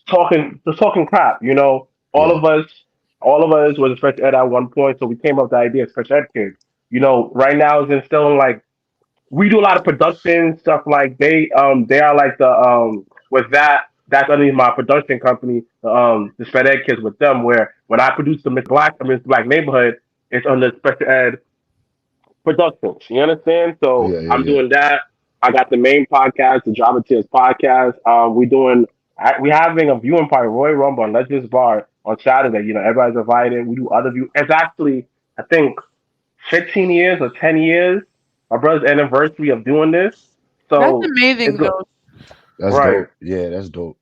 talking crap, you know. Yeah. All of us was a Fresh Ed at one point, so we came up with the idea of Fresh Ed Kids. You know, right now it's instilling like we do a lot of production stuff. Like they are like the with that's underneath my production company, the Sped Ed Kids with them. Where when I produce the Mr. Black Neighborhood, it's under Special Ed Productions. You understand? So Yeah, yeah, I'm yeah. doing that. I got the main podcast, the Java Tears podcast. We having a viewing party, Roy Rumble on Legends Bar on Saturday. You know, everybody's invited. We do other view. It's actually I think 15 years or 10 years My brother's anniversary of doing this. That's So it's amazing go though. That's right. dope. Yeah, that's dope.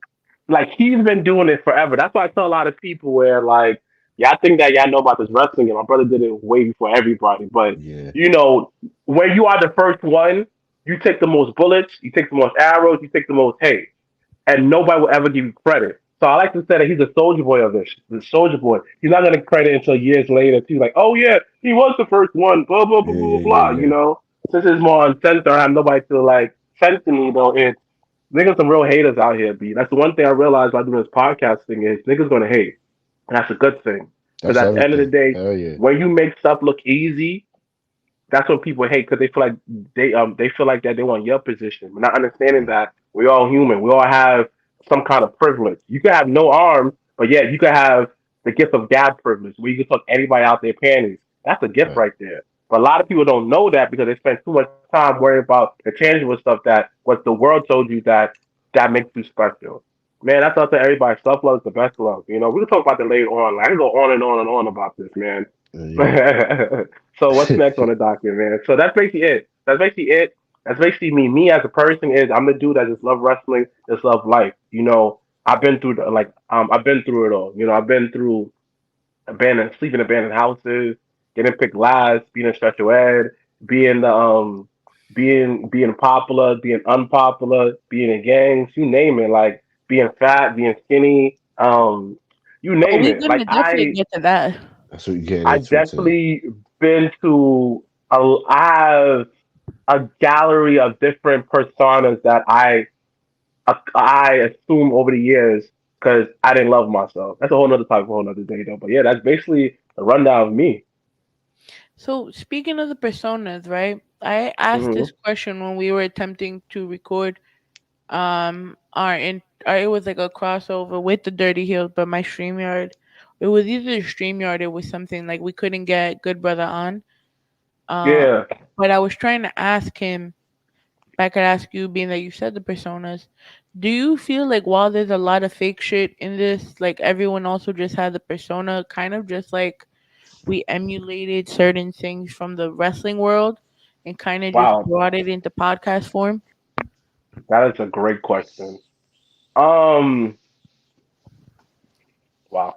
Like he's been doing it forever. That's why I tell a lot of people where like, yeah, I think that y'all know about this wrestling, and my brother did it way before everybody. But Yeah. you know, when you are the first one, you take the most bullets, you take the most arrows, you take the most hate, and nobody will ever give you credit. So I like to say that he's a soldier boy of this, the soldier boy. He's not gonna credit until years later. He's like, oh yeah, he was the first one. Blah blah blah Yeah, blah yeah, blah. yeah, You yeah. know, since it's more on center, I have nobody to like censor me though. It's niggas some real haters out here, B. That's the one thing I realized by doing this podcasting is niggas gonna hate. And that's a good thing. Because That's at the end of the everything. day, Hell yeah. when you make stuff look easy, that's what people hate because they feel like they feel like that they want your position, but not understanding Yeah. that we all human. We all have some kind of privilege. You could have no arms, but yet you could have the gift of gab privilege, where you can talk anybody out their panties. That's a gift Right. right there. But a lot of people don't know that because they spend too much time worrying about the tangible stuff that what the world told you that makes you special. Man, that's up to everybody. Self love is the best love. You know, we can talk about that later on. Like, I can go on and on and on about this, man. Yeah. So what's next on the docket, man? So that's basically it. That's basically it. That's basically me. Me as a person is I'm the dude that just love wrestling, just love life. You know, I've been through I've been through it all. You know, I've been through abandoned sleeping in abandoned houses, getting picked last, being in special ed, being the being popular, being unpopular, being in gangs, you name it, like being fat, being skinny, you Oh, name we're it. Like gonna definitely get to that. That's what you're getting I into today. definitely been to I have a gallery of different personas that I assume over the years because I didn't love myself. That's a whole nother topic for a whole nother day though. But yeah, that's basically a rundown of me. So speaking of the personas, right? I asked Hmm. this question when we were attempting to record our it was like a crossover with the Dirty Heels, but my StreamYard, it was either StreamYard, it was something like we couldn't get Good Brother on. Um Yeah. but I was trying to ask him, if I could ask you, being that you said the personas, do you feel like while there's a lot of fake shit in this, like everyone also just had the persona, kind of just like we emulated certain things from the wrestling world and kind of just Wow, brought it into podcast form? that is a great question. Um, wow,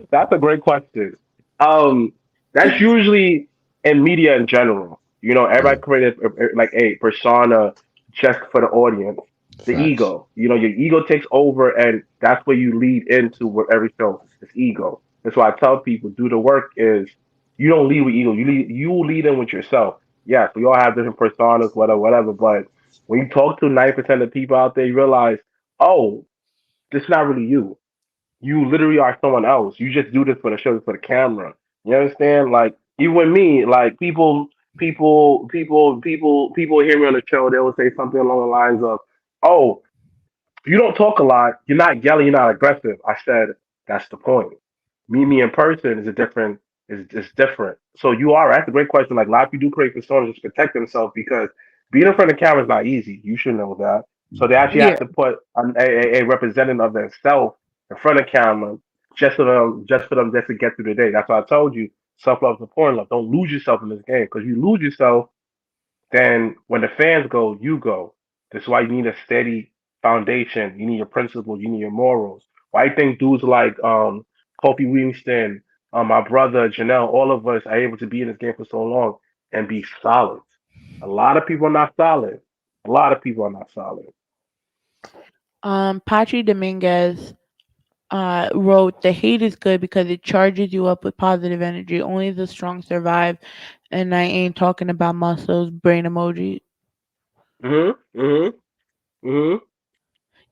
that's a great question. Um, that's usually in media in general. You know, Yeah. everybody created like a persona just for the audience. The Facts. ego. You know, your ego takes over, and that's where you lead into with every show. It's ego. That's why I tell people do the work. Is you don't lead with ego. You lead in with yourself. Yes, we all have different personas, whatever, whatever. But when you talk to 90% of the people out there, you realize, oh, this is not really you. You literally are someone else. You just do this for the show, for the camera. You understand? Like even with me, like people hear me on the show. They will say something along the lines of, "Oh, you don't talk a lot. You're not yelling. You're not aggressive." I said, "That's the point. Me in person is a different is different." So you are right. That's a great question. Like a lot of people do create personas just to protect themselves because being in front of the camera is not easy. You should know that. So they actually Yeah. have to put a representative of themselves in front of camera just to get through the day. That's why I told you self love is important. Love. Don't lose yourself in this game because you lose yourself, then when the fans go, you go. That's why you need a steady foundation. You need your principles. You need your morals. Why you think dudes like Kobe Winston, my brother Janelle, all of us are able to be in this game for so long and be solid. A lot of people are not solid. A lot of people are not solid. Pachi Dominguez wrote, "The hate is good because it charges you up with positive energy. Only the strong survive." And I ain't talking about muscles, brain emoji. Mhm. Mhm. Mhm.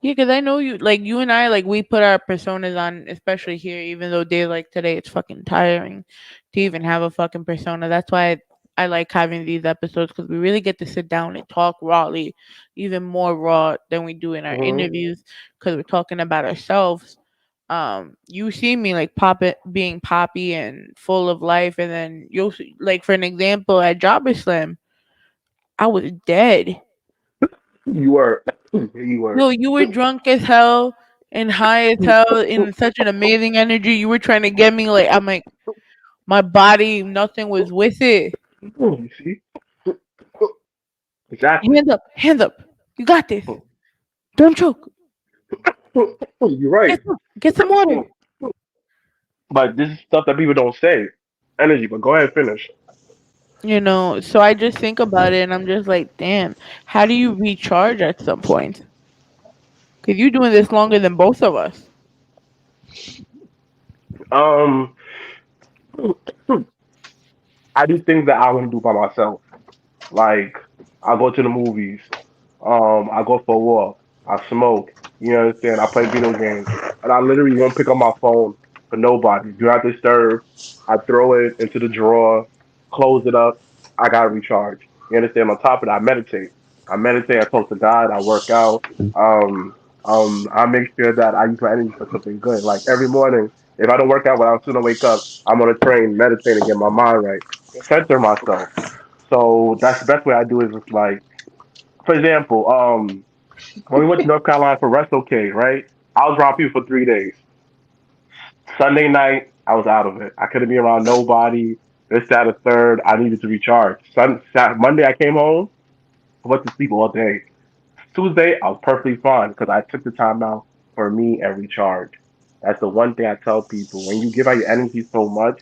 Yeah, because I know you, like you and I, like we put our personas on, especially here, even though days like today, it's fucking tiring to even have a fucking persona. That's why I like having these episodes because we really get to sit down and talk rawly, even more raw than we do in our Mhm. interviews because we're talking about ourselves. You see me like pop it being poppy and full of life, and then like for an example at Jobber Slam, I was dead. You were. You were. No, you were drunk as hell and high as hell in such an amazing energy. You were trying to get me like I'm like my body, nothing was with it. You see? Exactly. Hands up, hands up. You got this. Don't choke. You're right. Get some water. But this is stuff that people don't say. Energy, but go ahead, finish. So I just think about it and I'm just like, damn, how do you recharge at some point? Because you're doing this longer than both of us. Um, I do things that I want to do by myself. Like I go to the movies. I go for a walk. I smoke. You understand? I play video games, and I literally won't pick up my phone for nobody. Do not disturb. I throw it into the drawer, close it up. I gotta recharge. You understand? On top of that, I meditate. I meditate. I talk to God. I work out. I make sure that I use my energy for something good. Like every morning, if I don't work out when I'm soon to wake up, I'm on a train, meditate, and get my mind right, center myself. So that's the best way I do it. Is just like, for example, when we went to North Carolina for Wrestle K, right? I was around people for 3 days. Sunday night, I was out of it. I couldn't be around nobody. This, that, a third. I needed to recharge. Monday, I came home. I went to sleep all day. Tuesday, I was perfectly fine because I took the time out for me and recharge. That's the one thing I tell people. When you give out your energy so much,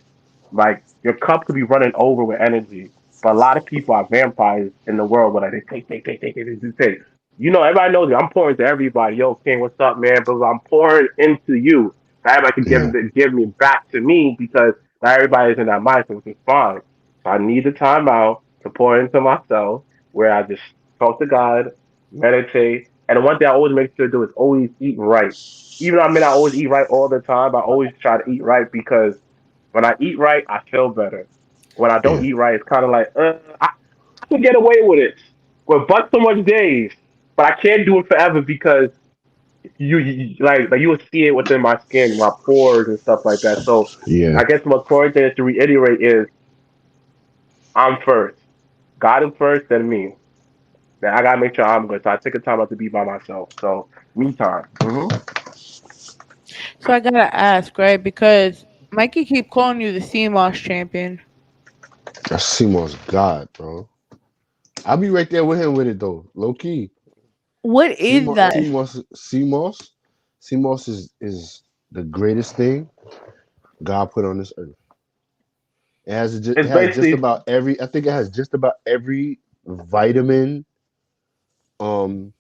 like your cup could be running over with energy. But a lot of people are vampires in the world where like, they take. Everybody knows it. I'm pouring to everybody. Yo, King, what's up, man? But I'm pouring into you. Everybody can Yeah. give me back to me because not everybody's in that mindset, which is fine. So I need the time out to pour into myself where I just talk to God, meditate. And the one thing I always make sure to do is always eat right. Even though I may not always eat right all the time, I always try to eat right because when I eat right, I feel better. When I don't Yeah. eat right, it's kind of like, I can get away with it with but so much days, but I can't do it forever because like you will see it within my skin, my pores and stuff like that. So Yeah. I guess what Corey said to reiterate is I'm first. God is first, then me. Then I gotta make sure I'm good. So I take a time out to be by myself. So me time. So I gotta ask, right? Because Mikey keep calling you the CMOS champion. That's Seymour's God, bro. I'll be right there with him with it though. Low key. What is Seymour that? Seymour's is the greatest thing God put on this earth. It It's has just basically about every I think it has just about every vitamin um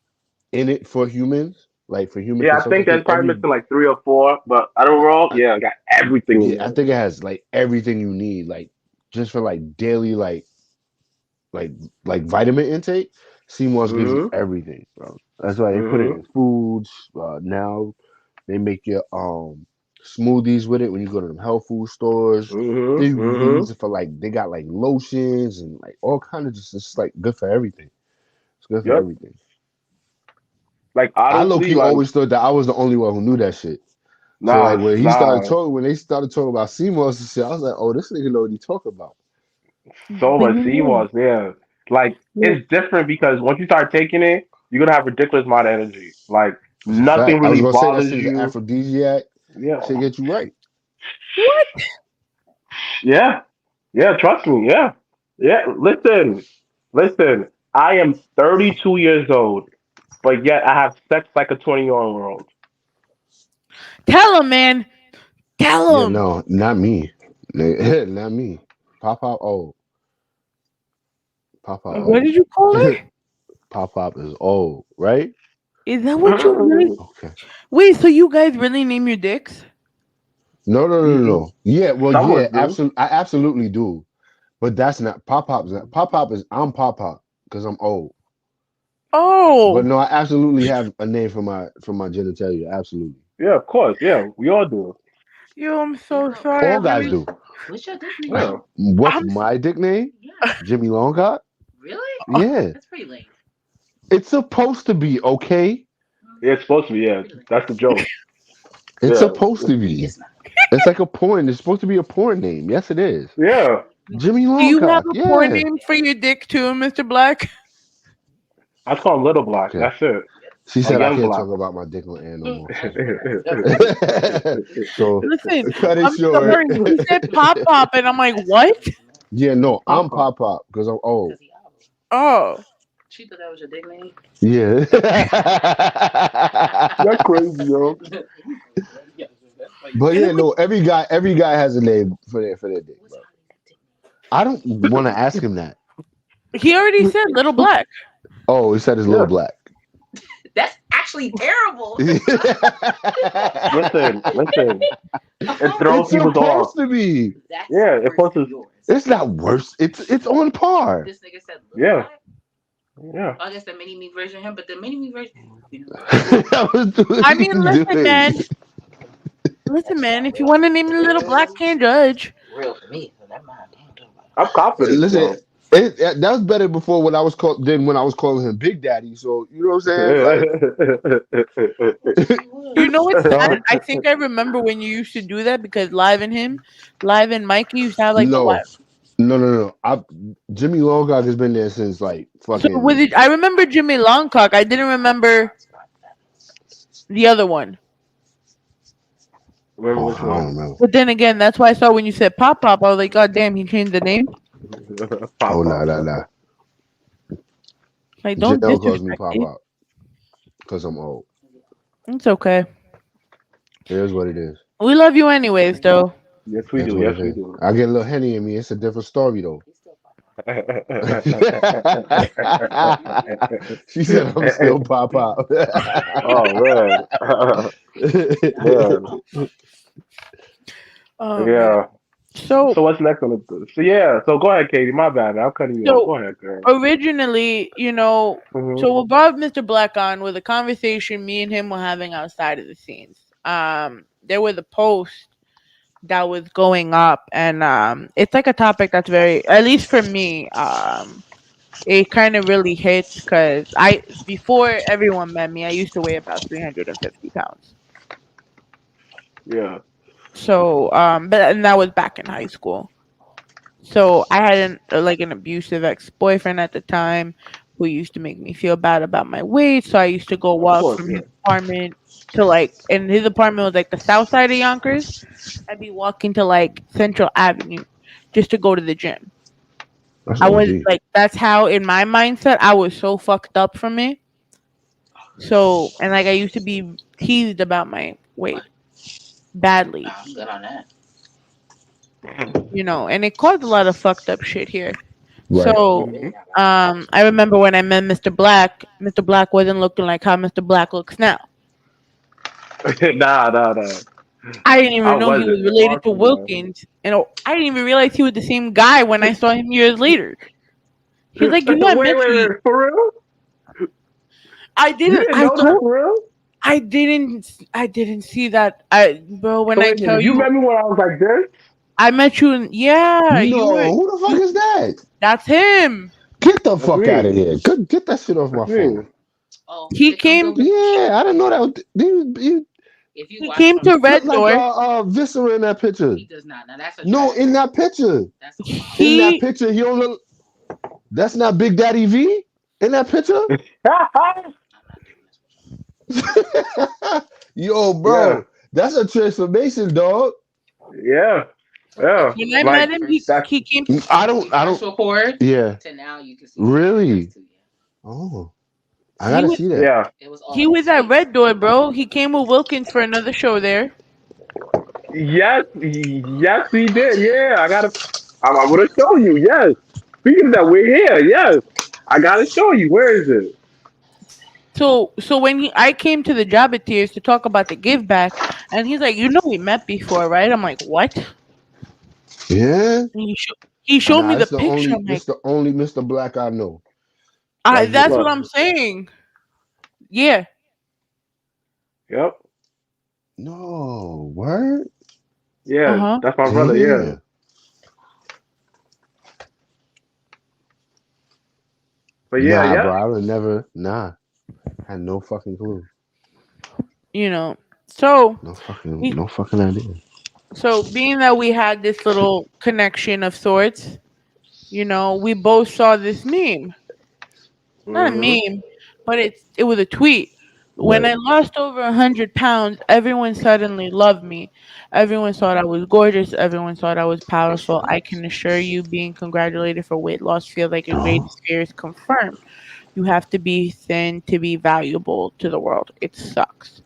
in it for humans, like for human yeah, I consumption. think I think that's probably every missing like three or four, but I don't wrong. I, Yeah, I got everything in yeah, I there. think it has like everything you need, like just for like daily like like vitamin intake. Seymour's gives you Mhm. everything, bro. That's why they put it Mhm. in foods. Now they make your smoothies with it when you go to them health food stores. Mhm. They Mhm. use it for like they got like lotions and like all kind of just it's like good for everything. It's good for Yep. everything. Like I low honestly, key like always thought that I was the only one who knew that shit. So like nah, nah. when they started talking about Seymour's and shit, I was like, oh, this nigga know what he talking about. So But much you know, CMOS, yeah. Like well, it's different because once you start taking it, you're gonna have ridiculous amount of energy. Like It's a nothing fact. I was really gonna say that bothers shit is an you. aphrodisiac. Yeah. Shit get you right. what? Yeah. Yeah. Trust me. Yeah. Yeah. Listen. I am 32 years old, but yet I have sex like a 20-year-old. Tell him, man. Tell Yeah, him. no, not me. Not me. Pop Pop old. Pop Pop What old. did you call her? Pop Pop is old, right? Is that what you really? Okay. Wait, so you guys really name your dicks? No. Yeah, well, Some of yeah, us do. absolutely. I absolutely do. But that's not Pop Pop. Pop Pop is I'm Pop Pop because I'm old. But Oh, no, I absolutely have a name for my genitalia. Absolutely. Yeah, of course. Yeah, we all do. yo, I'm so Yo, sorry. I All guys really, do. what's your dick name? Yeah. What's I'm. my dick name? Yeah. Jimmy Longcott? Really? Yeah. That's pretty lame. It's supposed to be, okay? Yeah, it's supposed to be. Yeah, Pretty lame. that's the joke. It's Yeah. supposed to be. It's not. It's like a porn. It's supposed to be a porn name. Yes, it is. Yeah. Jimmy Do you have Longcock. a porn Yeah. name for your dick too, Mr. Black? I call him Little Black. Okay. That's it. She Or said I Young can't Black. talk about my dick on air no more. That's So Listen, cut it I'm short. sorry. He said pop pop, and I'm like, what? Yeah, no, I'm Papa. Pop Pop because I'm old. Oh. She thought that was your nickname. Yeah. That's crazy, yo. But And yeah, then no, every guy has a name for their dick, bro. I don't want to ask him that. he already said Little Black. Oh, he said it's Little Yeah. Black. That's actually terrible. Listen. It throws It's people off. supposed to be. That's Yeah, it worse supposed than to. yours. It's not worse. It's on par. This nigga said Little Yeah, Black. yeah. I guess the mini me version of him, but the mini me version. I mean, listen, man. Listen, man. If you want to name me Little Black, can't judge. Real for me. So that mind. I'm confident, Listen, bro. that was better before when I was when I was calling him Big Daddy. So you know what I'm saying? You know what's sad? Like, I think I remember when you used to do that because Live and Mikey used to have like the no, live. no. Jimmy Longcock has been there since like So with fucking. it, I remember Jimmy Longcock. I didn't remember the other one. Remember which I don't one? remember. But then again, that's why I saw when you said Pop Pop, I was like, God damn, he changed the name. Oh no. Like, don't Jill calls me disrespect Pop me. Pop because I'm old. It's okay. Here's what it is. We love you anyways, though. Yes, we That's do. what Yes, it we is. do. I get a little Henny in me. It's a different story though. She said I'm still Pop Pop. Oh man, man, Oh man. yeah. So So what's next on the? So yeah. So go ahead, Katie. My bad. I'm cutting you off. so Go ahead, girl. originally, Hmm. so we brought Mr. Black on with a conversation me and him were having outside of the scenes. There was a post that was going up, and it's like a topic that's very, at least for me, it kind of really hits because before everyone met me, I used to weigh about 350 pounds. Yeah. So, and that was back in high school. So I had an abusive ex boyfriend at the time who used to make me feel bad about my weight. So I used to go Of walk course. from his Yeah. apartment to and his apartment was like the south side of Yonkers. I'd be walking to like Central Avenue just to go to the gym. That's I was OD. like, that's how in my mindset I was so fucked up from it. So, and like I used to be teased about my weight badly, I'm good on that. and it caused a lot of fucked up shit here. Right. So, I remember when I met Mr. Black wasn't looking like how Mr. Black looks now. Nah. I didn't I even know he was wasn't related far to from that. Wilkins, and I didn't even realize he was the same guy when I saw him years later. He's like, I met you. Wait, for real? I You didn't. didn't know that for real? I didn't see that. Bro, when So I wait a tell minute. You you, met me when I was like this? I met you in, yeah, you were, No, who the fuck is that? that's him. Get the That's fuck out me. of here. Get that shit off That's my me. phone. Oh, He Thick and came, Goober. Yeah, I didn't know that. You If you he watch came from, to look Red like Door. Viscera in that picture. he does not. Now that's a No, drag. in that picture. That's a wild. In that He, picture, he don't look. That's not Big Daddy V in that picture. I'm not doing this. Yo, Yeah. bro, that's a transformation, dog. Yeah. Yeah. when I Like met him, First, that's he came. I don't. first record Yeah, to now you can see. really. Too, yeah. Oh, I He gotta was see that. yeah. It was all he in was his at face. Red Door, bro. He came with Wilkins for another show there. Yes, yes, he did. Yeah, I'm gonna show you. Yes. Speaking of that, we're here. Yes, I gotta show you. Where is it? So when I came to the job at Tears to talk about the give back, and he's like, we met before, right? I'm like, what? And Yeah. he showed Nah, me the it's the picture. only. I'm like, It's the only Mr. Black I know. Right that's here. what Look. I'm saying. Yeah. Yep. No word. Yeah, Uh-huh. that's my brother. Yeah. Damn. But yeah, Nah, yeah. bro. I would never. Nah. Had no fucking clue. So No fucking. he, No fucking idea. so being that we had this little connection of sorts, we both saw this meme. Not a Mhm. meme, but it was a tweet When Right. I lost over 100 pounds, everyone suddenly loved me. Everyone thought I was gorgeous. Everyone thought I was That's powerful. I facts. can assure you, being congratulated for weight loss feels like a greatest fear is confirmed. You have to be thin to be valuable to the world. It sucks.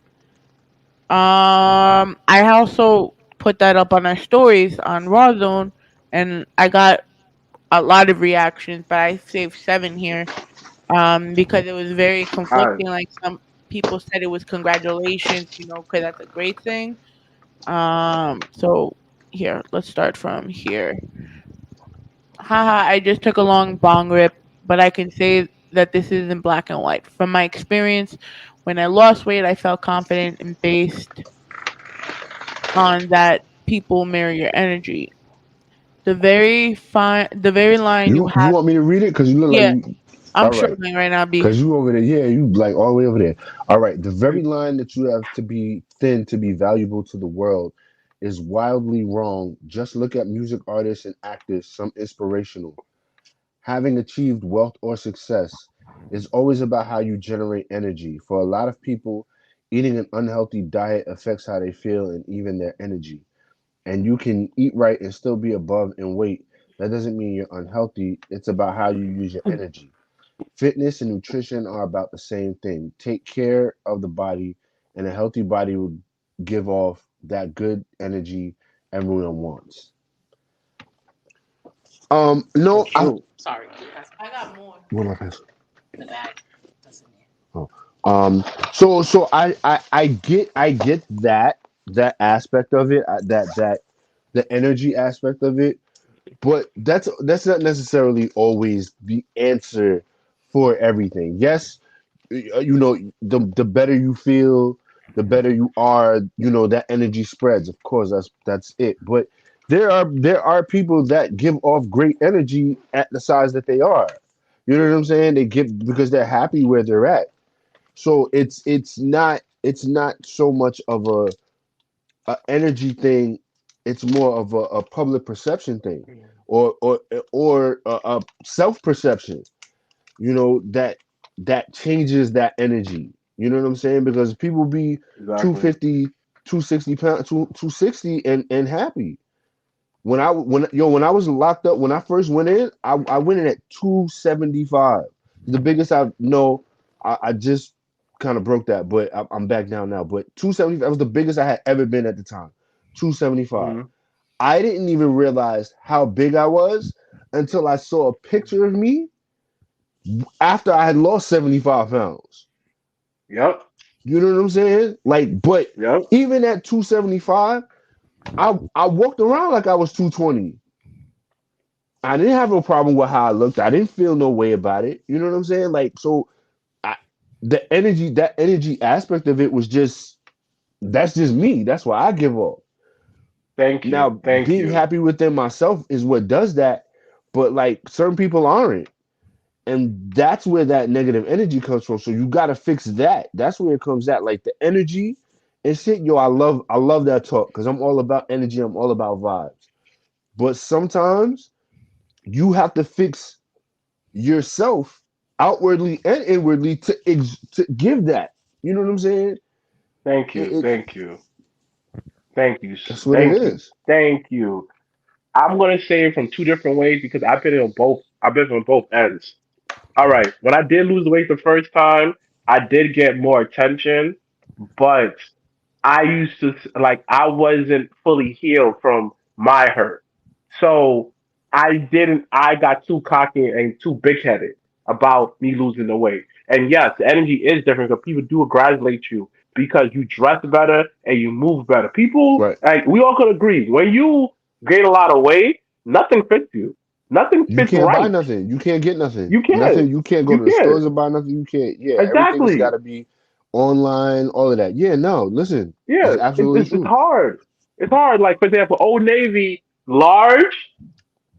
I also put that up on our stories on Rawrrzone, and I got a lot of reactions, but I saved seven here. Because it was very All right. conflicting. Like some people said it was congratulations, because that's a great thing. So here, let's start from here. Haha, I just took a long bong rip, but I can say that this is in black and white. From my experience, when I lost weight, I felt confident and based on that people mirror your energy. The very line you You have, want me to read it? Cause you look like yeah, you. I'm All right. struggling right now, B. Cause you over there, yeah, you like all the way over there. All right. The very line that you have to be thin to be valuable to the world is wildly wrong. Just look at music artists and actors, some inspirational. Having achieved wealth or success is always about how you generate energy. For a lot of people, eating an unhealthy diet affects how they feel and even their energy. And you can eat right and still be above in weight. That doesn't mean you're unhealthy. It's about how you use your energy. Fitness and nutrition are about the same thing. Take care of the body, and a healthy body will give off that good energy everyone wants. No, That's true. Sorry, can you pass I got more. what am I passing? the bag? That's in there. Oh. So I get that aspect of it, that the energy aspect of it, but that's not necessarily always the answer for everything. Yes, the better you feel, the better you are. That energy spreads. Of course, that's it. But there are people that give off great energy at the size that they are. You know what I'm saying? They give because they're happy where they're at. So it's not so much of a energy thing. It's more of a public perception thing, or a self perception. That changes that energy. You know what I'm saying? Because people be two Exactly. fifty, 260 pounds, 260 and happy. When I was locked up, when I first went in, I went in at 275. The biggest I know, I just kind of broke that, but I'm back down now. But 275, that was the biggest I had ever been at the time. 275. Hmm. I didn't even realize how big I was until I saw a picture of me after I had lost 75 pounds. Yep. You know what I'm saying? Like, but Yep. even at 275, I walked around like I was 220. I didn't have no problem with how I looked. I didn't feel no way about it. You know what I'm saying? Like, so I, that energy aspect of it was just that's just me. That's why I give up. Thank you. Now, Thank being you. happy within myself is what does that. But like certain people aren't. And that's where that negative energy comes from. So you gotta fix that. That's where it comes at. Like the energy and shit. Yo, I love that talk because I'm all about energy. I'm all about vibes. But sometimes you have to fix yourself outwardly and inwardly to give that. You know what I'm saying? Thank It, you. it Thank you. Thank you. that's what it Thank you. is. Thank you. I'm gonna say it from two different ways because I've been on both. I've been on both ends. All right. When I did lose weight the first time, I did get more attention, but I used to like I wasn't fully healed from my hurt. So I didn't I got too cocky and too big headed about me losing the weight. And yes, the energy is different because people do congratulate you because you dress better and you move better. People Right. like we all could agree when you gain a lot of weight, nothing fits you. Nothing You fits can't buy right. nothing. You can't get nothing. You can't. Nothing. You can't go You to the can't. stores and buy nothing. You can't. Yeah, everything has got Exactly. to be online. All of that. Yeah. No. Listen. It's Yeah. absolutely It's true. hard. It's hard. Like for example, Old Navy large.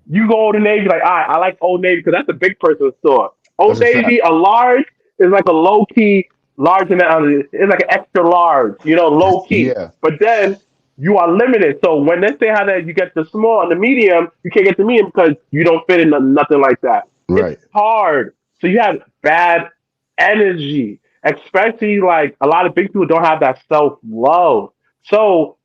You go to Navy like, I like Old Navy because that's a big person store. That's Old a fact. Navy, a large is like a low key large amount. It's like an extra large, low key. Yeah. But then you are limited. So when they say how that you get the small and the medium, you can't get the medium because you don't fit in nothing like that. It's Right. hard. So you have bad energy. especially like a lot of big people don't have that self love. So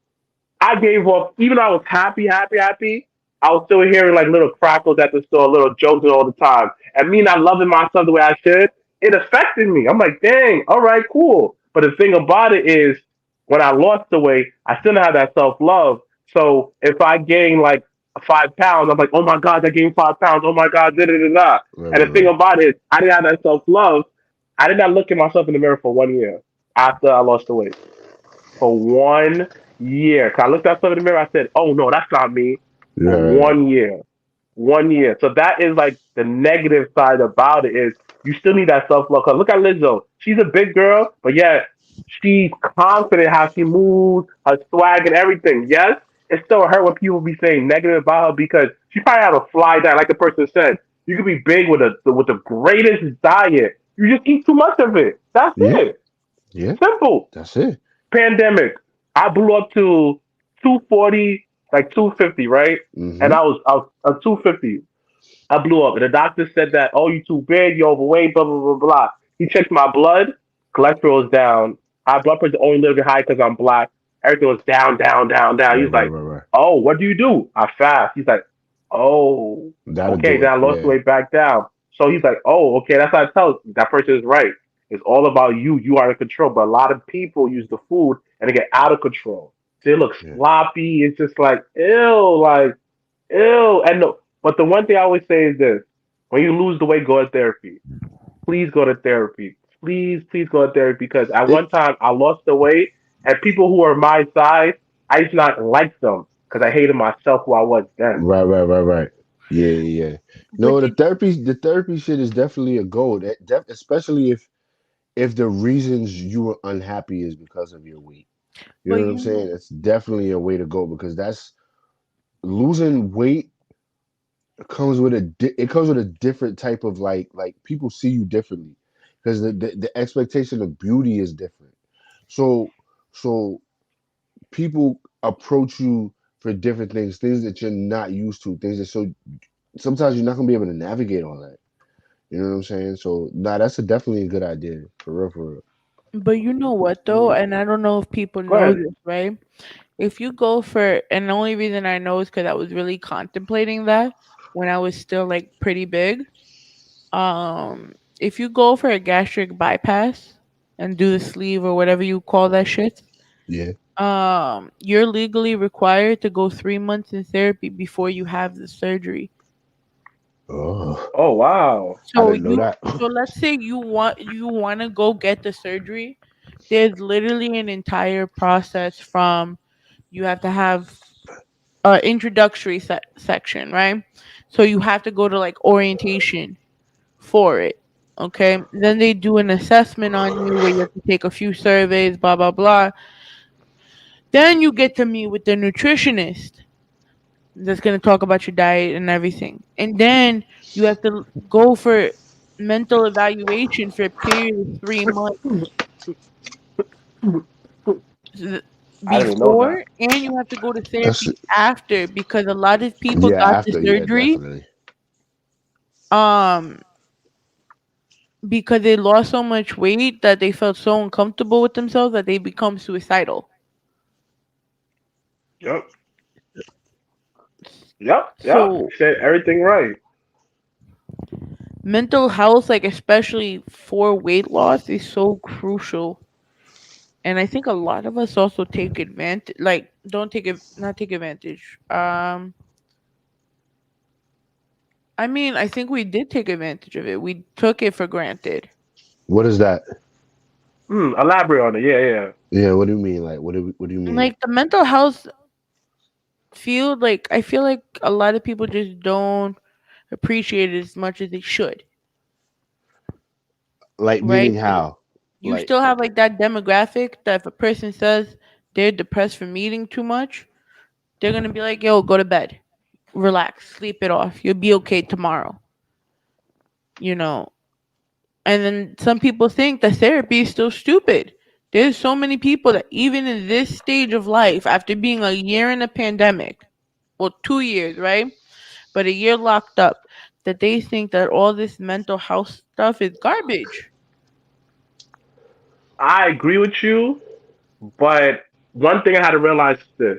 I gave up. Even though I was happy, happy, happy, I was still hearing like little crackles at the store, little jokes all the time. And me not loving myself the way I should, it affected me. I'm like, dang, all right, cool. But the thing about it is, when I lost the weight, I still don't have that self love. So if I gain like 5 pounds, I'm like, oh my god, I gained 5 pounds. Oh my god, da da da da. Right, And right, the thing right. about it is, I didn't have that self love. I did not look at myself in the mirror for 1 year after I lost the weight for 1 year. 'Cause I looked at myself in the mirror. I said, "Oh no, that's not me." For Yeah, right, right. 1 year, 1 year. So that is like the negative side about it is you still need that self love. Cause look at Lizzo. She's a big girl, but yet she's confident how she moves, her swag and everything. Yes, it still hurt when people be saying negative about her because she probably have a fly diet. Like the person said, you could be big with the greatest diet. You just eat too much of it. That's Yeah, it. yeah. Simple. That's it. Pandemic, I blew up to 240, like 250, right? And Mm-hmm. I was 250. I blew up, and the doctor said that, oh, you too big, you're overweight, blah blah blah blah. He checked my blood, cholesterol was down. High blood pressure only a little bit high because I'm black. Everything was down, down, down, down. Right, He's right, like, right, right. oh, what do you do? I fast. He's like, oh, That'll okay. do Then it. I lost the Yeah, weight back down. So he's like, oh, okay. That's how I tell that person is right. It's all about you. You are in control. But a lot of people use the food and they get out of control. They look yeah. sloppy. It's just like, ew, like, ew. And no, but the one thing I always say is this: when you lose the weight, go to therapy. Please go to therapy. Please, please go to therapy because at It one time I lost the weight and people who are my size, I used to not like them because I hated myself who I was then. right, right, right, right. Yeah, yeah, yeah. But No, did the therapy shit is definitely a goal. Especially if the reasons you were unhappy is because of your weight. You but know what I'm you saying? It's definitely a way to go because that's losing weight comes with it comes with a different type of like people see you differently because the expectation of beauty is different. So so people approach you for different things that you're not used to, things that so sometimes you're not gonna be able to navigate all that. You know what I'm saying? So nah, that's definitely a good idea for real, for real. but you know what though, and I don't know if people Go know ahead. this, right? If you go for, and the only reason I know is because I was really contemplating that when I was still like pretty big. If you go for a gastric bypass and do the sleeve or whatever you call that shit, Yeah. you're legally required to go 3 months in therapy before you have the surgery. Oh, Oh wow. I So didn't know you, that. so let's say you want to go get the surgery. There's literally an entire process from you have to have a introductory section, right? So you have to go to like orientation for it. Okay. Then they do an assessment on you where you have to take a few surveys, blah blah blah. Then you get to meet with the nutritionist that's gonna talk about your diet and everything. And then you have to go for mental evaluation for a period of 3 months th- I didn't know before, that. and you have to go to That's therapy after because a lot of people yeah, got the after, yeah, surgery definitely. um because they lost so much weight that they felt so uncomfortable with themselves that they become suicidal. Yep. Yep. Yep. You So said everything right. mental health, like especially for weight loss, is so crucial. And I think a lot of us also take advantage, like don't take it, not take advantage. I mean, I think we did take advantage of it. We took it for granted. What is that? Elaborate on it. Yeah, yeah. Yeah, what do you mean? Like, what do you And mean? like the mental health field, like I feel like a lot of people just don't appreciate it as much as they should, Like, right? meaning 'Cause how? you Like, still have like that demographic that if a person says they're depressed from eating too much, they're gonna be like, "Yo, go to bed, relax, sleep it off. You'll be okay tomorrow." You know. And then some people think that therapy is still stupid. There's so many people that even in this stage of life, after being a year in a pandemic, well, 2 years, right? But a year locked up, that they think that all this mental health stuff is garbage. I agree with you, but one thing I had to realize is this: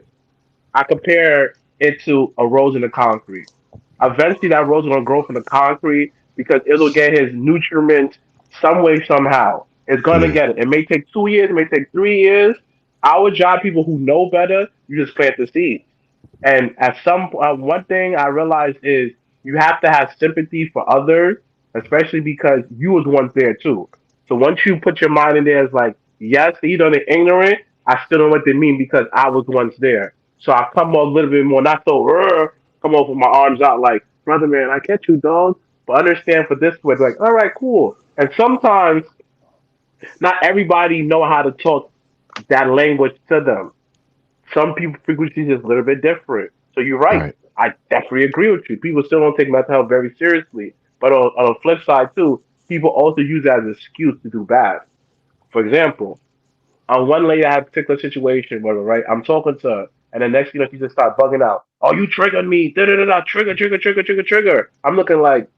I compare it to a rose in the concrete. Eventually, that rose is gonna grow from the concrete because it'll get his nutriment some way somehow. It's gonna Yeah. get it. It may take 2 years, it may take 3 years. Our job, people who know better, you just plant the seeds. And at some one thing I realized is you have to have sympathy for others, especially because you was once there too. So once you put your mind in there, it's like, yes, even though they're ignorant, I still know what they mean because I was once there. So I come a little bit more, not so, come over with my arms out like, brother man, I get you, dog. But understand for this way, like, all right, cool. And sometimes not everybody know how to talk that language to them. Some people frequencies is a little bit different. So you're right. Right. I definitely agree with you. People still don't take mental health very seriously. But on the flip side too, people also use that as an excuse to do bad. For example, on one lady I had a particular situation where right, I'm talking to her, and the next thing you know, she just start bugging out. Oh, you triggered me. Da da da da. Trigger, trigger, trigger, trigger, trigger. I'm looking like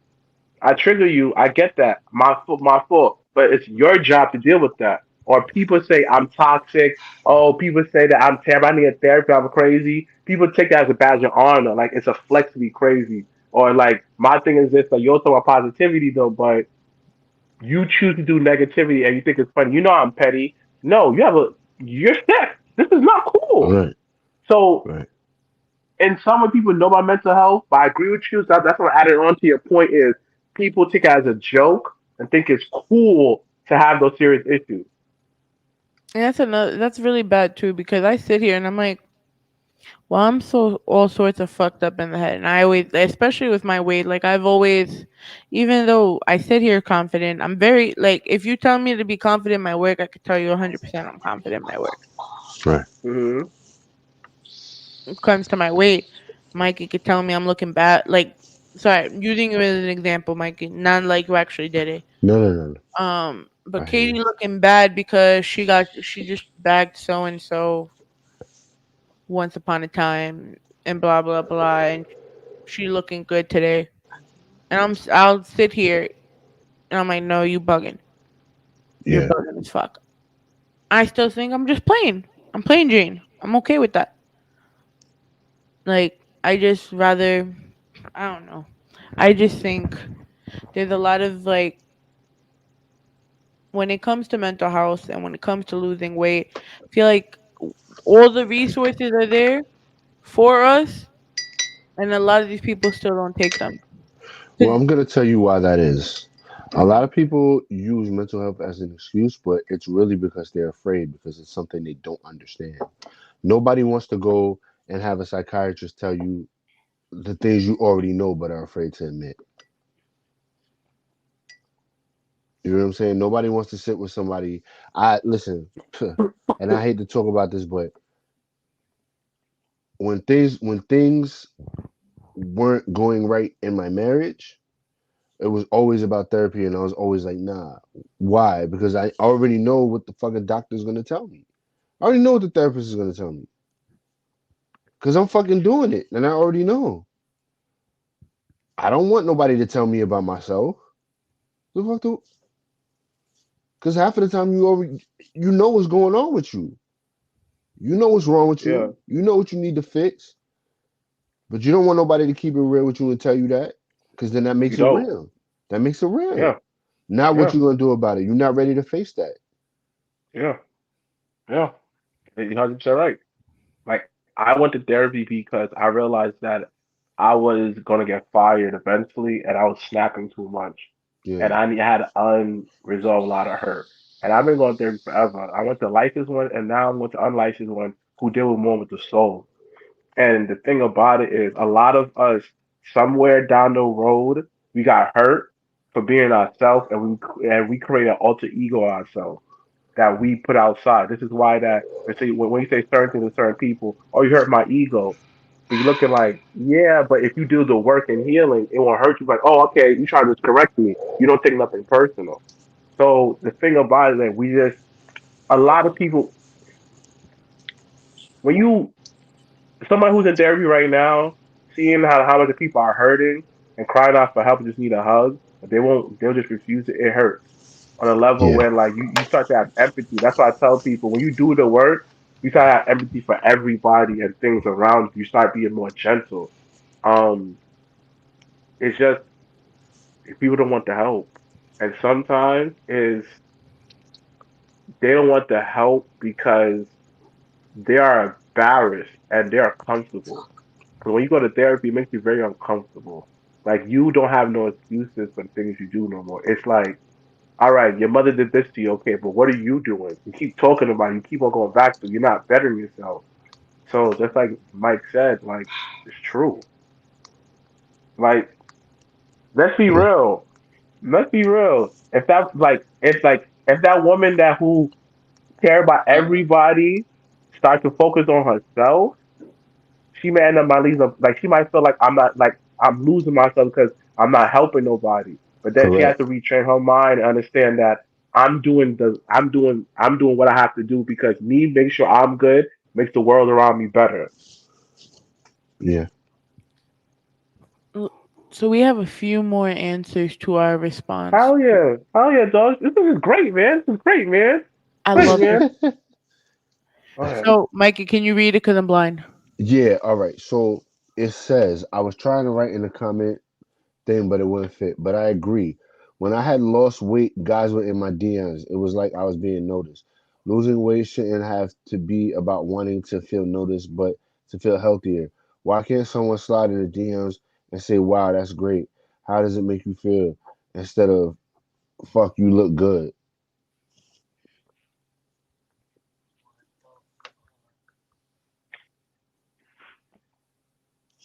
I trigger you. I get that. My fault. But it's your job to deal with that. Or people say I'm toxic. Oh, people say that I'm terrible. I need a therapy. I'm crazy. People take that as a badge of honor. Like it's a flex to be crazy. Or like my thing is this: like you're talking about positivity though, but you choose to do negativity and you think it's funny. You know I'm petty. No, you're sick. This is not cool. Right. So Right. and some of people know my mental health, but I agree with you. So that's what I added on to your point is people take it as a joke and think it's cool to have those serious issues. And that's really bad too because I sit here and I'm like, well, I'm so all sorts of fucked up in the head. And I always, especially with my weight, like I've always, even though I sit here confident, I'm very, like, if you tell me to be confident in my work, I could tell you 100% I'm confident in my work. Right. Hmm. When it comes to my weight, Mikey could tell me I'm looking bad. Like, sorry, using you as an example, Mikey, not like you actually did it. No, no, no, no. But I hear Katie you. looking bad because she just bagged so and so once upon a time and blah blah blah, and she looking good today. And I'll sit here and I'm like, no, you bugging. You're Yeah. bugging as fuck. I still think I'm just playing. I'm playing Jane. I'm okay with that. Like, I just rather, I don't know. I just think there's a lot of like, when it comes to mental health and when it comes to losing weight, I feel like all the resources are there for us, and a lot of these people still don't take them. Well, 'Cause- I'm gonna tell you why that is. A lot of people use mental health as an excuse, but it's really because they're afraid because it's something they don't understand. Nobody wants to go and have a psychiatrist tell you the things you already know but are afraid to admit. You know what I'm saying? Nobody wants to sit with somebody. I listen, and I hate to talk about this, but when things weren't going right in my marriage, it was always about therapy, and I was always like, nah. Why? Because I already know what the fucking doctor's gonna tell me. I already know what the therapist is gonna tell me. Cause I'm fucking doing it, and I already know. I don't want nobody to tell me about myself. The fuck do? Cause half of the time you know what's going on with you. You know what's wrong with Yeah, you. You know what you need to fix, but you don't want nobody to keep it real with you and tell you that, because then that you makes it don't. real. That makes it real. Yeah, Now what yeah, you gonna do about it? You're not ready to face that. yeah, yeah. You're 100% right. Like I went to therapy because I realized that I was gonna get fired eventually, and I was snapping too much, and Yeah. I had unresolved a lot of hurt. And I've been going to therapy forever. I went to licensed one, and now I'm going to unlicensed one who deal with more with the soul. And the thing about it is, a lot of us somewhere down the road we got hurt for being ourselves, and we create an alter ego of ourselves that we put outside. This is why that they say when you say certain things to certain people, oh, you hurt my ego. But you're looking like, yeah, but if you do the work and healing, it won't hurt you. Like, oh, okay, you trying to correct me. You don't take nothing personal. So the thing about it is that we just a lot of people when you somebody who's in therapy right now, seeing how much the people are hurting and crying out for help and just need a hug, but they'll just refuse it. It hurts. on a level Yeah. where like you start to have empathy. That's why I tell people when you do the work, you start to have empathy for everybody and things around you. You start being more gentle. Um, it's just people don't want the help, and sometimes is they don't want the help because they are embarrassed and they are comfortable. Because when you go to therapy, it makes you very uncomfortable. Like you don't have no excuses for the things you do no more. It's like, all right, your mother did this to you, okay, but what are you doing? You keep talking about it, you keep on going back to it, you're not bettering yourself. So just like Mike said, like it's true. Like let's be Yeah. real. Let's be real. If that if that woman that who care about everybody start to focus on herself, she may end up my losing. Like she might feel like I'm not like I'm losing myself because I'm not helping nobody. But then she has Correct. to retrain her mind and understand that I'm doing what I have to do because me make sure I'm good makes the world around me better. Yeah. So we have a few more answers to our response. Hell yeah, dog. This is great, man. This is great, man. I Great, love this. man. Go ahead. So, Mikey, can you read it? Because I'm blind. Yeah. All right. So it says I was trying to write in the comment thing, but it wouldn't fit. But I agree. When I had lost weight, guys were in my DMs. It was like I was being noticed. Losing weight shouldn't have to be about wanting to feel noticed, but to feel healthier. Why can't someone slide in the DMs and say, "Wow, that's great. How does it make you feel?" instead of "Fuck, you look good."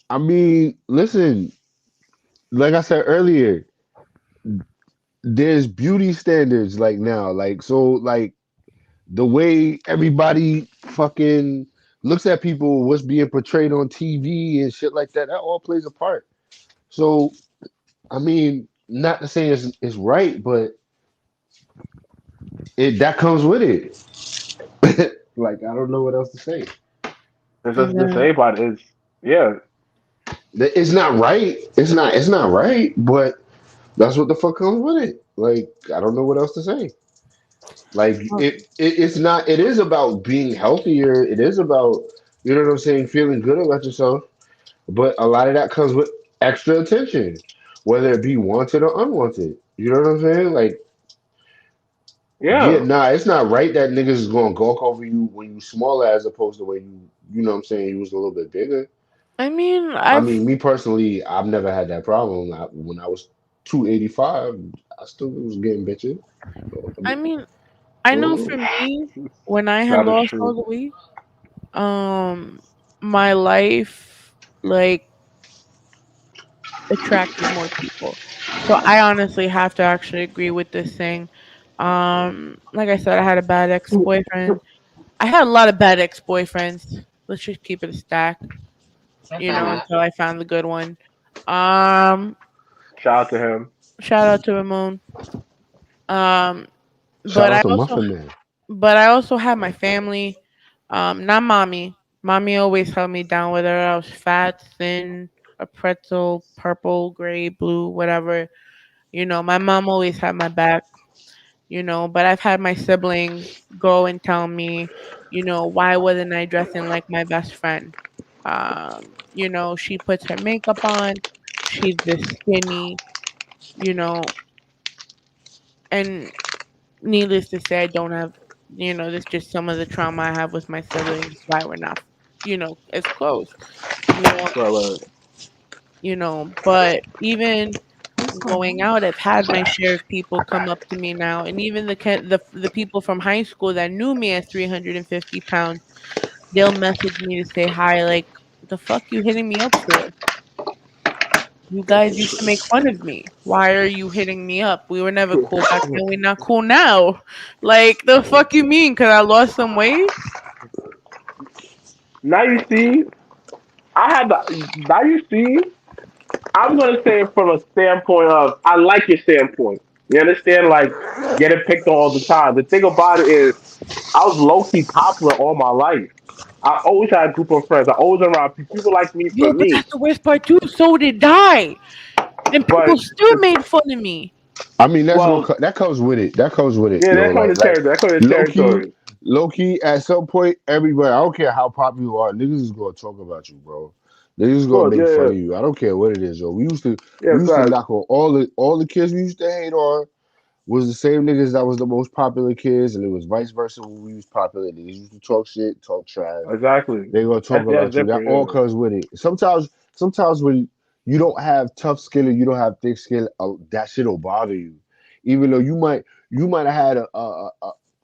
I mean, listen, like I said earlier, there's beauty standards like now. Like so like the way everybody fucking looks at people, what's being portrayed on TV and shit like that, that all plays a part. So I mean, not to say it's right, but it that comes with it. Like I don't know what else to say. There's And nothing to say then, about it. It's yeah. It's not right. It's not right, but that's what the fuck comes with it. Like I don't know what else to say. Like it's not. It is about being healthier. It is about you know what I'm saying, feeling good about yourself. But a lot of that comes with extra attention, whether it be wanted or unwanted. You know what I'm saying? Like, yeah, Yeah. nah, it's not right that niggas is gonna gawk over you when you smaller as opposed to when you know what I'm saying, you was a little bit bigger. I mean, I mean, me personally, I've never had that problem. When I was 285, I still was getting bitches. So, I I mean, mean, I know mm, for me, when I had That is lost all true. the weight, um, my life like attracted more people. So I honestly have to actually agree with this thing. Like I said, I had a bad ex boyfriend. I had a lot of bad ex boyfriends. Let's just keep it a stack, until I found the good one. Um, Shout out to him. Shout out to Ramon. Um, shout but out I to also, Muffin Man. but I also had my family. Not mommy. Mommy always held me down, whether I was fat, thin, a pretzel, purple, gray, blue, whatever. My mom always had my back. But I've had my siblings go and tell me, why wasn't I dressing like my best friend? She puts her makeup on, she's this skinny, you know, and needless to say, I don't have, that's just some of the trauma I have with my siblings, why we're not, as close, you know, Right, right. but even going out, I've had my share of people come up to me now, and even the people from high school that knew me as 350 pounds, they'll message me to say hi, like, the fuck you hitting me up for? You guys used to make fun of me. Why are you hitting me up? We were never cool back then. We're not cool now. Like, the fuck you mean? Cause I lost some weight? Now you see, I had the. Now you see, I'm gonna say it from a standpoint of I like your standpoint. You understand? Like getting picked on all the time. The thing about it is, I was low key popular all my life. I always had a group of friends. I always around people like me for Yo, but me. that's the worst part too. So did I. And people But still made fun of me. I mean, Well, that comes with it. That comes with it, yeah, yo. that comes to Like territory. That comes to low key, territory. low key. At some point, everybody. I don't care how popular you are. Niggas is gonna talk about you, bro. Niggas is Of gonna course, make fun yeah, of you. I don't care what it is, yo. yeah, We used to facts. knock on all the kids we used to hate on was the same niggas that was the most popular kids, and it was vice versa when we was popular. Niggas used to talk shit, talk trash. Exactly. They gonna talk That's about you. That all different. comes with it. Sometimes when you don't have tough skin or you don't have thick skin, that shit'll bother you. Even though you might have had a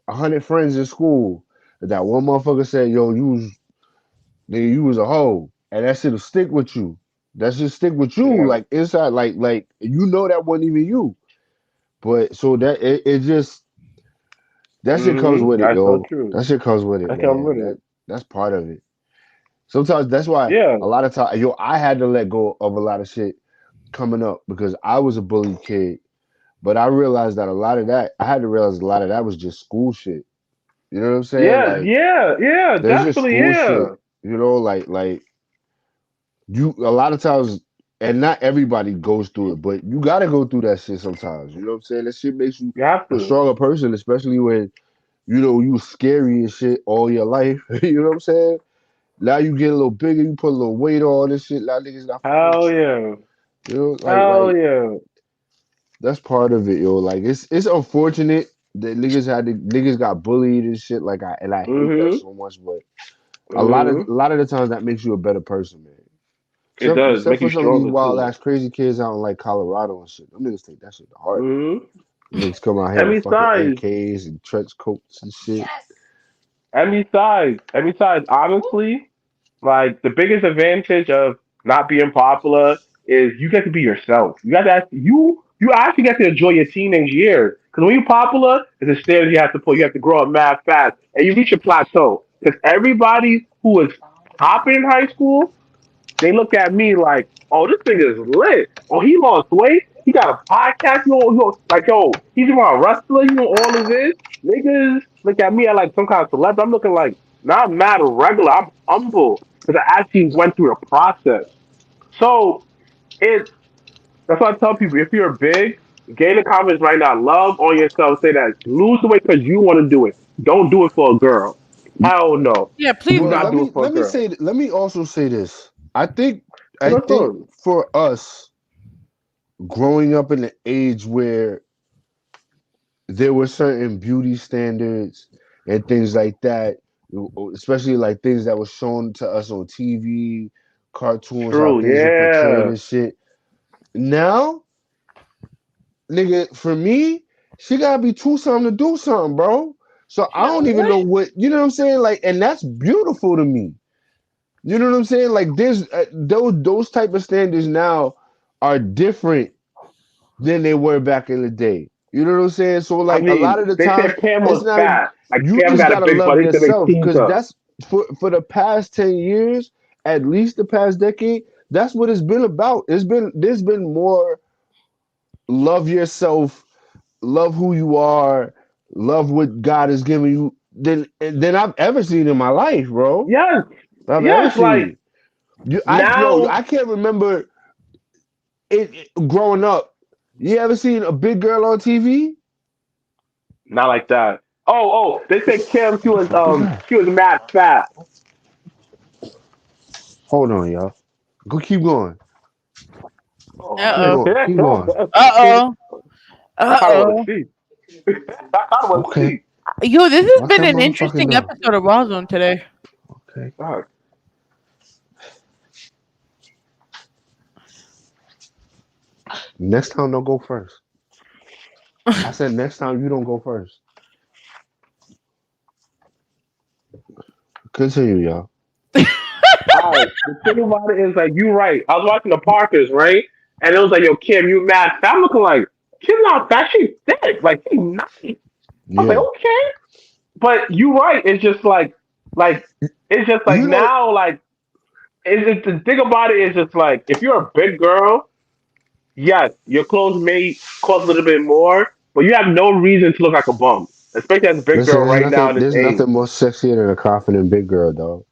100 friends in school, that one motherfucker said, "Yo, you was a hoe," and that shit'll stick with you. That shit stick with Yeah. you, Yeah. like inside, like you know that wasn't even you. But so that it just that shit comes with it, That's so yo. true. That shit comes with it, I can't man. with it. That's part of it. Sometimes that's why Yeah. a lot of times, yo, I had to let go of a lot of shit coming up because I was a bullied kid. But I realized that I had to realize a lot of that was just school shit. You know what I'm saying? Yes. Like, Yeah. Yeah. there's just Definitely. school Yeah. shit. You know, like you a lot of times, and not everybody goes through it, but you gotta go through that shit sometimes. You know what I'm saying? That shit makes you You have a to. stronger person, especially when you scary and shit all your life. You know what I'm saying? Now you get a little bigger, you put a little weight on this shit. Now niggas not fucking with Hell you. yeah. You know, Hell yeah. that's part of it, yo. Like it's unfortunate that niggas got bullied and shit. I hate that Mhm. so much. But Mhm. a lot of the times that makes you a better person, man. It does Except make for you some of these stronger wild too. ass crazy kids out in like Colorado and shit. Them niggas take that shit to heart. Mhm. Niggas come out here And with fucking besides, AKs and trench coats and shit. honestly, like the biggest advantage of not being popular is you get to be yourself. You actually get to enjoy your teenage years. Because when you're popular, it's a standard you have to put. You have to grow up mad fast, and you reach a plateau. Because everybody who was popping in high school, they look at me like, oh, this thing is lit. Oh, he lost weight. He got a podcast. Like, yo, he's around wrestler. You know all of this. Niggas look at me like some kind of celeb. I'm looking like, not mad or regular. I'm humble because I actually went through a process. So it's that's why I tell people: if you're big, gain the confidence right now. Love on yourself. Say that. Lose the weight because you want to do it. Don't do it for a girl. Hell no. Yeah, please Do Well, not don't. do it for a girl. let me also say this. I What's think up? for us growing up in the age where there were certain beauty standards and things like that, especially like things that were shown to us on TV, cartoons, how True. things were portrayed Yeah. and shit. Now, nigga, for me, she gotta be too something to do something, bro. So I don't even know what you know what I'm saying. Like, and that's beautiful to me. You know what I'm saying? Like, there's those type of standards now are different than they were back in the day. You know what I'm saying? So I like a lot mean, of the they times said Pam it's was not even fat. Like you Pam just got a gotta big love butt. They said they yourself teased because her. that's for the past 10 years, at least the past decade, that's what it's been about. There's been more love yourself, love who you are, love what God has given you than I've ever seen in my life, bro. Yes, I've ever yes. seen. Like now, I can't remember growing up. You ever seen a big girl on TV? not like that. They said Kim. What was that? She was mad fat. Hold on, y'all. Go keep going. Oh. Keep Uh going. Keep going. oh. Uh oh. I Uh kind of want to oh. see. I kind of want to Okay. see. Yo, this has Watch been that an motherfucking interesting mouth. episode of Rawrrzone today. Okay. Fuck. Next time, don't go first. I said next time you don't go first. Continue, y'all. All right. The thing about it is like you right. I was watching the Parkers, right? And it was like, yo, Kim, you mad fat? I'm looking like Kim's not fat. She's thick. Like she's nice. I was like, Yeah. okay. But you right. Like it's just like You know, now, like the thing about it is just like if you're a big girl, yes, your clothes may cost a little bit more, but you have no reason to look like a bum, especially as a big listen, girl right now in this there's age. nothing more sexier than a confident big girl, dog.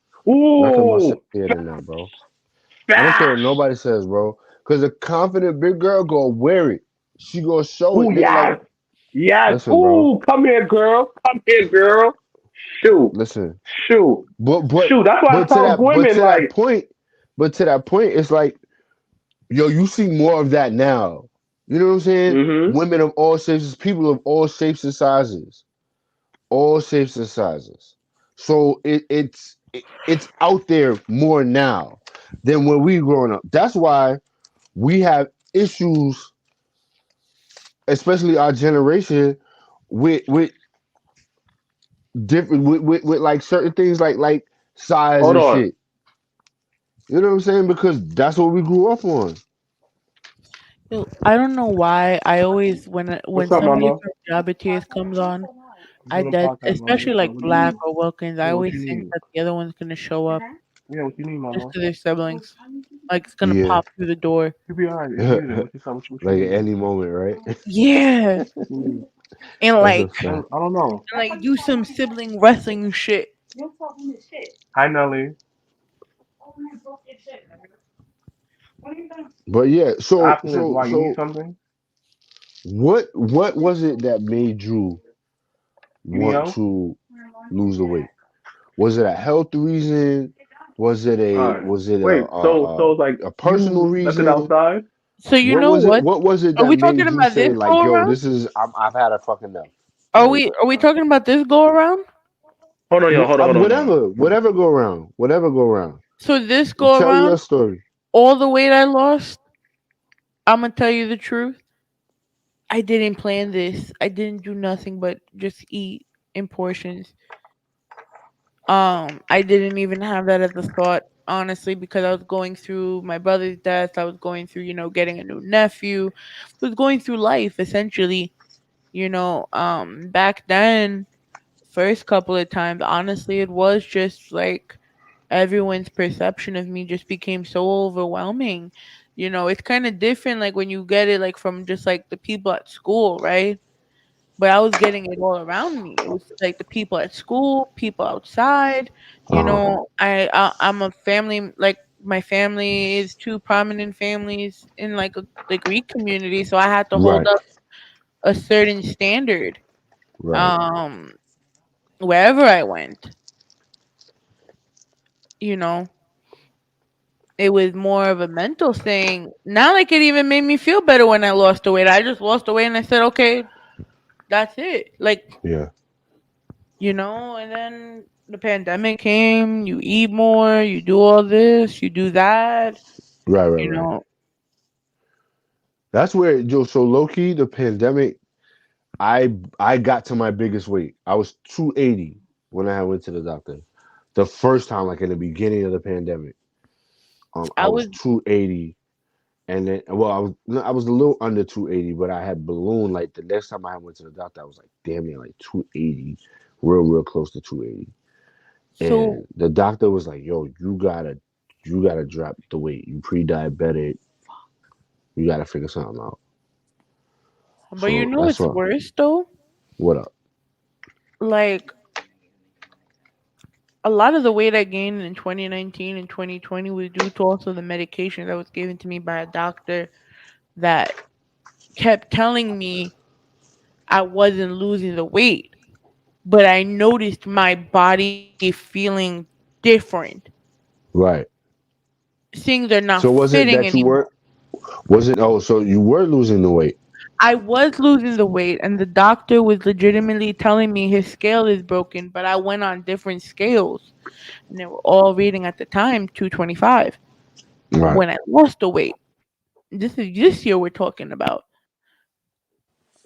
Nothing more Ooh, sexier than that, bro. I don't care fat. what nobody says, bro. Because a confident big girl go wear it. she gonna show it, Ooh, nigga. Like, yes. Yes. listen, bro. Ooh, come here, girl. Come here, girl. Shoot. Listen. Shoot. But but Shoot. That's why but to some that but women to that like, point, it's like, yo, you see more of that now. You know what I'm saying? mm-hmm. Women of all shapes, people of all shapes and sizes, all shapes and sizes. So it's out there more now than when we growing up. That's why we have issues, especially our generation, with different with like certain things like size Hold and on. shit. You know what I'm saying? Because that's what we grew up on. Yo, I don't know why I always when What's up, somebody mama? from Diabetes comes on, I'm I doing a dead podcast, mama. especially What's up? like What do you Black need? or Wilkins. I Yeah, what always you think need? that the other one's gonna show up Yeah, what you need, just mama? because they're siblings. Like it's gonna Yeah. pop through the door. You'll be alright. It's muted. What you said? What you Like at need? any moment, right? Yeah, What you need? and That's a like fact. I don't know. do some sibling wrestling shit. Hi, Nelly. But yeah, so After this, so why you need so something? what was it that made you You need want help? to lose the weight? Was it a health reason? Alright. Was it Wait. So it's like a personal you left it reason? outside. So you What know was it? what? What was it Are that we talking made you about say this like, go yo, around? this is I've had a fucking enough. Like, Are we talking about this go around? Hold on, y'all. Hold on, mama. whatever go around. So this go Tell your around, story. all the weight I lost, I'm gonna tell you the truth. I didn't plan this. I didn't do nothing but just eat in portions. I didn't even have that as a thought, honestly, because I was going through my brother's death. I was going through, getting a new nephew. I was going through life essentially. Back then, first couple of times, honestly, it was just like everyone's perception of me just became so overwhelming. It's kind of different like when you get it like from just like the people at school, right? But I was getting it all around me. It was like the people at school, people outside. Uh-huh. I'm a family, like my family is two prominent families in like the Greek community, so I had to hold Right, up a certain standard right. um wherever I went. You know, it was more of a mental thing. Not like it even made me feel better when I lost the weight. I just lost the weight and I said, okay, that's it. Like, Yeah. and then the pandemic came, you eat more, you do all this, you do that, Right, right, you right. know. That's where Joe. So low key, the pandemic, I got to my biggest weight. I was 280 when I went to the doctor. The first time, like in the beginning of the pandemic, I I was was 280, and then well, I was a little under 280, but I had ballooned. Like the next time I went to the doctor, I was like, damn near like 280, real close to 280. so And the doctor was like, yo, you gotta drop the weight. You pre-diabetic. You gotta figure something out. but So that's it's what. worse though. What up? Like a lot of the weight I gained in 2019 and 2020 was due to also the medication that was given to me by a doctor that kept telling me I wasn't losing the weight, but I noticed my body feeling different. Right. Things are not So was it fitting that you anymore. weren't? Was it? Oh, so you were losing the weight. I was losing the weight, and the doctor was legitimately telling me his scale is broken, but I went on different scales, and they were all reading at the time 225 Right. when I lost the weight. This is this year we're talking about.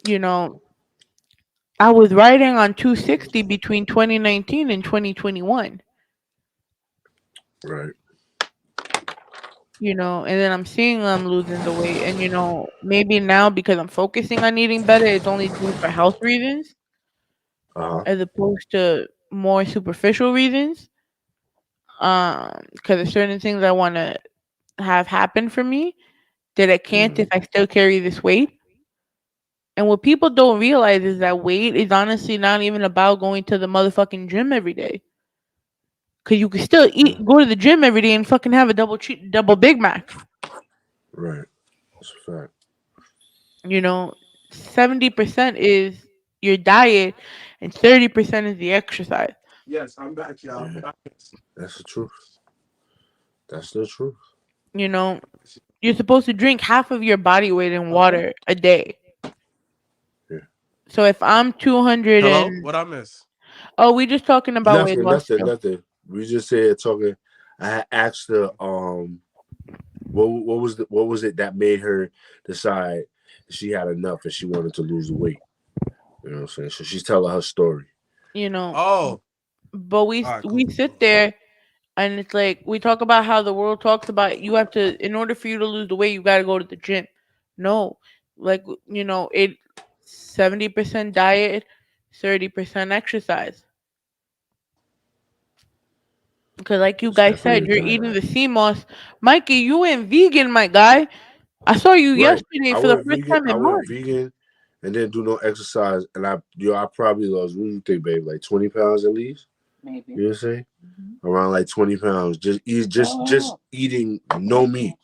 You know, I was riding on 260 between 2019 and 2021. Right. And then I'm seeing I'm losing the weight. And, maybe now because I'm focusing on eating better, it's only due for health reasons Uh huh. as opposed to more superficial reasons. Because there's certain things I want to have happen for me that I can't if Mm. I still carry this weight. And what people don't realize is that weight is honestly not even about going to the motherfucking gym every day. Cause you can still eat, go to the gym every day, and fucking have a double Big Mac. Right. That's a fact. You know, 70% is your diet and 30% is the exercise. Yes, I'm back, y'all. Yeah, that's the truth. That's the truth. You know, you're supposed to drink half of your body weight in Hello? water a day. Yeah. So if I'm 200 Hello? and What I miss? oh, we just talking about weight Nothing, loss nothing, still. nothing. We just said talking. I had asked her, what was it that made her decide she had enough and she wanted to lose the weight? You know what I'm saying? So she's telling her story. You know, Oh, but all right, we cool. sit there and it's like we talk about how the world talks about you have to in order for you to lose the weight you got to go to the gym. No, like it 70% diet, 30% exercise. Because like you It's guys definitely said, a you're diet. eating the sea moss. Mikey, you went vegan, my guy. I saw you Right. yesterday for the first time I in went March. vegan and didn't do no exercise and I probably lost, what do you think, babe? Like 20 pounds at least? Maybe. You know what I'm saying? Around like 20 pounds. Just eating no meat.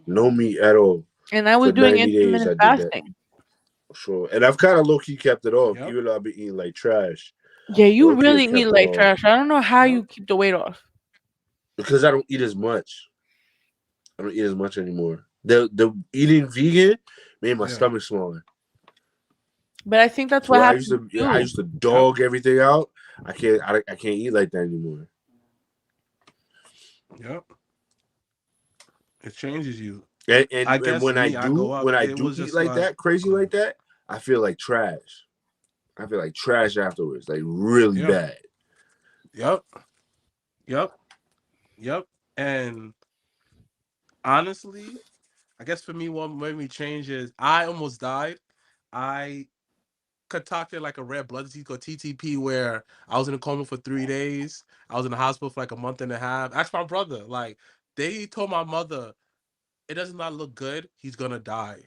No meat at all. And I For was doing 90 days intermittent I did that. fasting. Sure. And I've kind of low key kept it off, Yep, even though I've been eating like trash. Yeah, you Low key I really eat kept it like off. trash. I don't know how yep. you keep the weight off. Because I don't eat as much. I don't eat as much anymore. The eating vegan made my Yeah, stomach smaller. But I think that's So what I happened to you. used to yep, dog everything out. I can't eat like that anymore. yep. It changes you. I And guess me, I go up. when I It do was eat just like like, that, crazy like that, I feel like trash. I feel like trash afterwards, like really yep, bad. yep, yep, yep. And honestly, I guess for me, what made me change is I almost died. I concocted like a red blood disease called TTP, where I was in a coma for 3 days. I was in the hospital for like a month and a half. Ask my brother. Like they told my mother, it does not look good. He's gonna die.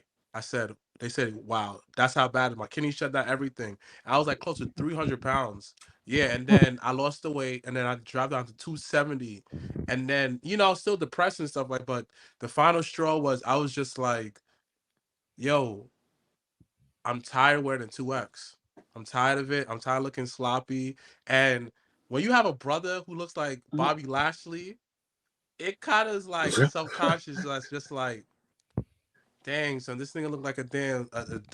They said, wow, that's how bad my kidney shut down, everything. I was like close to 300 pounds. Yeah, and then I lost the weight, and then I dropped down to 270, and then I was still depressed and stuff like. But the final straw was I was just like, yo, I'm tired of wearing a 2X. I'm tired of it. I'm tired of looking sloppy. And when you have a brother who looks like Bobby Lashley, it kind of is like subconscious. That's just like, dang, son, this nigga look like a damn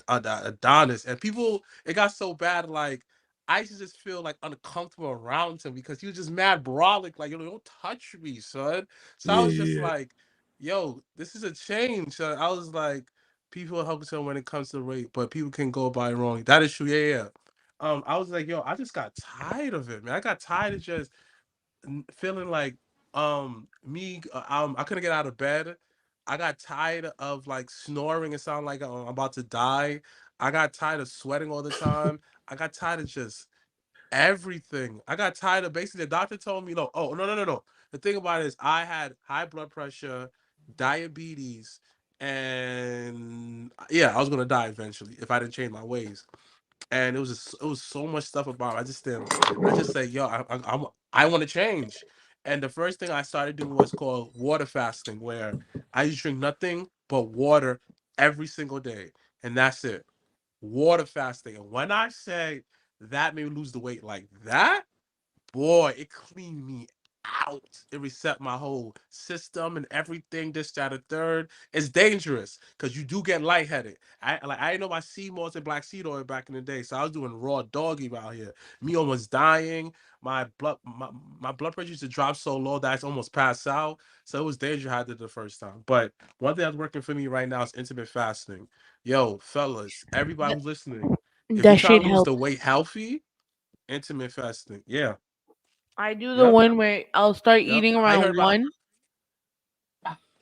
Adonis. And people, it got so bad, like, I used to just feel like uncomfortable around him because he was just mad brolic, like, don't touch me, son. So I Yeah, was just yeah. like, yo, this is a change. So I was like, people help each other when it comes to rape, but people can go by it wrong. That is true, yeah, yeah. I was like, yo, I just got tired of it, man. I got tired of just feeling like I couldn't get out of bed. I got tired of like snoring and sound like I'm about to die. I got tired of sweating all the time. I got tired of just everything. I got tired of basically the doctor told me, no, oh no. The thing about it is I had high blood pressure, diabetes, and yeah, I was gonna die eventually if I didn't change my ways. And it was so much stuff about it. I just didn't. I just say, yo, I want to change. And the first thing I started doing was called water fasting, where I used to drink nothing but water every single day, and that's it. Water fasting. And when I say that made me lose the weight like that, boy, it cleaned me out. It reset my whole system and everything. This, that, and third. It's dangerous because you do get lightheaded. I didn't know my sea moss and black seed oil back in the day, so I was doing raw doggy out here. Me almost dying. My blood pressure used to drop so low that I almost passed out. So it was dangerous. I did the first time. But one thing that's working for me right now is intermittent fasting. Yo, fellas, everybody who's listening, if you're That trying shit to lose the helps. weight healthy, intermittent fasting. Yeah. I do the Yep. one where I'll start Yep. eating I heard around about. 1.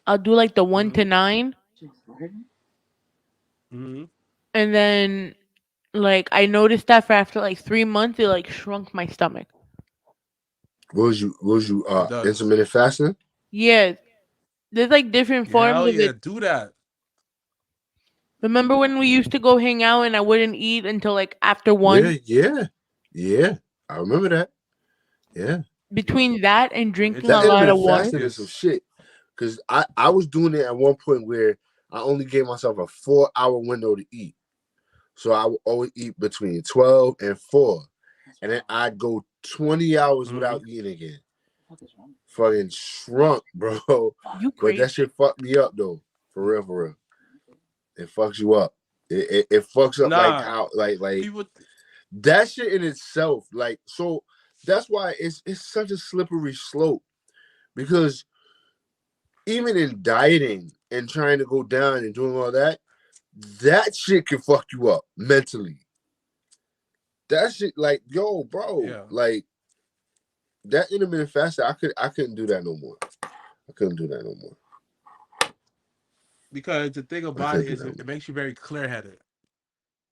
I'll do like the 1 to Mm-hmm. 9 Mm-hmm. and then like I noticed that for after like 3 months it like shrunk my stomach. Was you It does. intermittent fasting? Yeah, there's like different Yeah, forms hell of yeah, it. do that. Remember when we used to go hang out and I wouldn't eat until like after Yeah, 1? yeah. Yeah. I remember that. Yeah. Yep. Between that and It drinking That a lot intermittent of water. fasting is some it's shit. Cause I was doing it at one point where I only gave myself a 4-hour window to eat. So I would always eat between 12 and 4. And then I'd go 20 hours without eating again. Fucking shrunk, bro. You But that crazy. shit fucked me up though. For real, for real. It fucks you up. It fucks up like Nah, how like people. that shit in itself. Like, so that's why it's such a slippery slope. Because even in dieting and trying to go down and doing all that, that shit can fuck you up mentally. That shit, like, yo, bro, Yeah. like that intermittent fasting, I couldn't do that no more. I couldn't do that no more. Because the thing I about it couldn't do is that no it makes you very clear headed.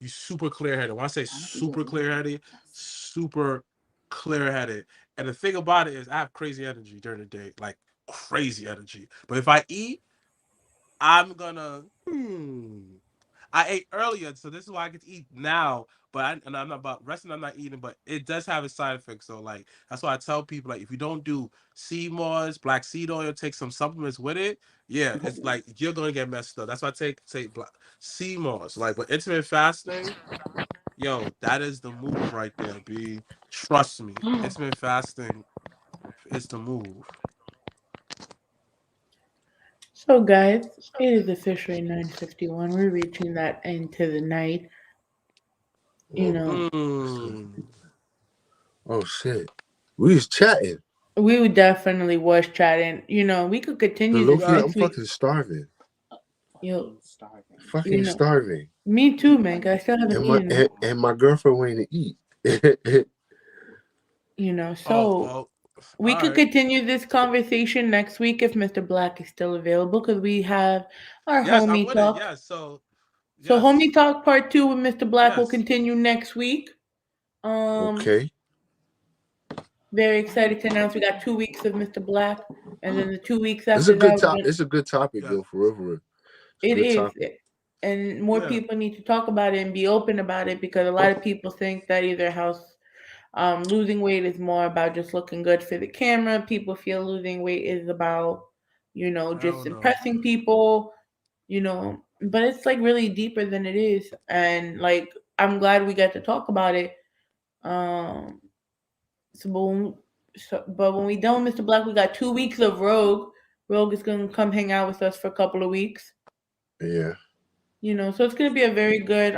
You super clear headed. When I say super clear headed, super clear headed. And the thing about it is I have crazy energy during the day, like crazy energy. But if I eat, I'm gonna. I ate earlier, so this is why I get to eat now. But I'm not about resting. I'm not eating, but it does have its side effects. So like that's why I tell people like if you don't do sea moss, black seed oil, take some supplements with it. Yeah, it's like you're gonna get messed up. That's why I take black sea moss. Like with intermittent fasting, yo, that is the move right there, B. Trust me, intermittent fasting is the move. So, guys, it is officially 9:51. We're reaching that end to the night. You know, Oh shit. We was chatting. we would definitely was chatting. You know, we could The continue this low-key, I'm next week. fucking starving. Yo, Fucking starving. me too, man. 'Cause I still haven't eaten. And my girlfriend waiting to eat. You know, Oh so well, we all could right. continue this conversation next week if Mr. Blacc is still available because we have our Yes, I'm homie with it. talk. Yes, so So yes, homie talk part 2 with Mr. Blacc will yes. continue next week. Okay. Very excited to announce we got 2 weeks of Mr. Blacc, and then the 2 weeks It's a after good that, top. It's a good topic, Yeah. though, for real, for real. It's a it good is. topic. And more Yeah. people need to talk about it and be open about it because a lot of people think that either house losing weight is more about just looking good for the camera. People feel losing weight is about, I just don't know. impressing people, but it's like really deeper than it is. And like, I'm glad we got to talk about it. Um, but when we done with Mr. Blacc, we got 2 weeks of Rogue. Rogue is gonna come hang out with us for a couple of weeks. Yeah. So it's gonna be a very good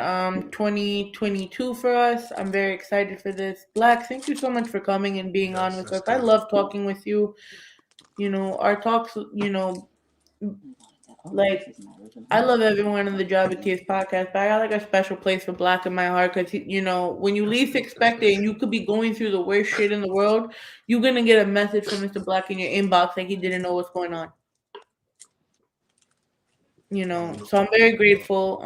2022 for us. I'm very excited for this. Blacc, thank you so much for coming and being on Yes, with that's us. I good. love talking with you. Our talks, like I love everyone in the Job at TS podcast, but I got like a special place for Blacc in my heart because when you least expect it, and you could be going through the worst shit in the world, you're gonna get a message from Mr. Blacc in your inbox like he didn't know what's going on. So I'm very grateful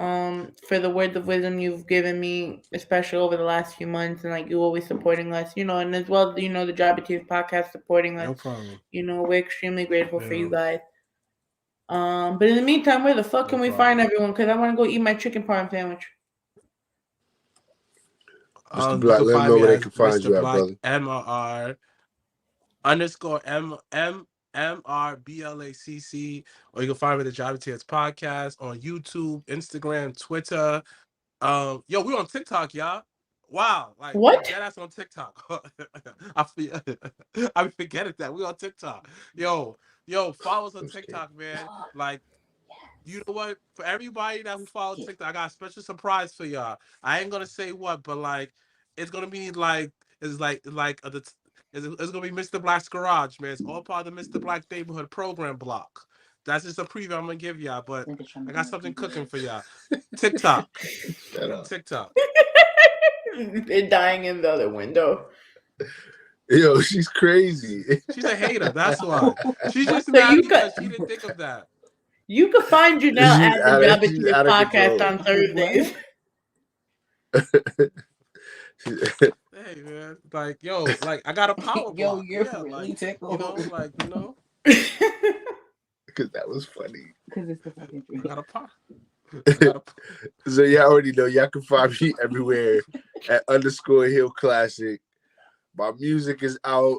for the words of wisdom you've given me, especially over the last few months, and like you always supporting us, and as well, the Job at TS podcast supporting us. No problem. We're extremely grateful for you Yeah. guys. But in the meantime, where the fuck can No we problem. find everyone? Because I want to go eat my chicken parm sandwich. Mr. You Black, can let them find know me where they as can find Mr. you at, Black brother. MR_MRBLACC, or you can find me at the Job Tears podcast on YouTube, Instagram, Twitter. Yo, we on TikTok, y'all. Wow, like What? dead ass on TikTok. I be forgetting that we on TikTok. Yo, follow us on TikTok, man. Like, you know what? For everybody that who follow TikTok, I got a special surprise for y'all. I ain't gonna say what, but like, it's gonna be like it's gonna be Mr. Black's Garage, man. It's all part of the Mr. Black Neighborhood Program block. That's just a preview I'm gonna give y'all, but I got something cooking for y'all. TikTok. Shut up. TikTok. They're dying in the other window. Yo, she's crazy. She's a hater. That's why. She's just So mad you because could she didn't think of that. you could find Janelle at the Job at She's TS out of podcast control. on Thursdays. Hey man, like yo, like I got a power block. you're Yeah, really like tickled. Because that was funny. Because it's the fucking truth. I got a power. So y'all already know y'all can find me everywhere at _Hill Classic. My music is out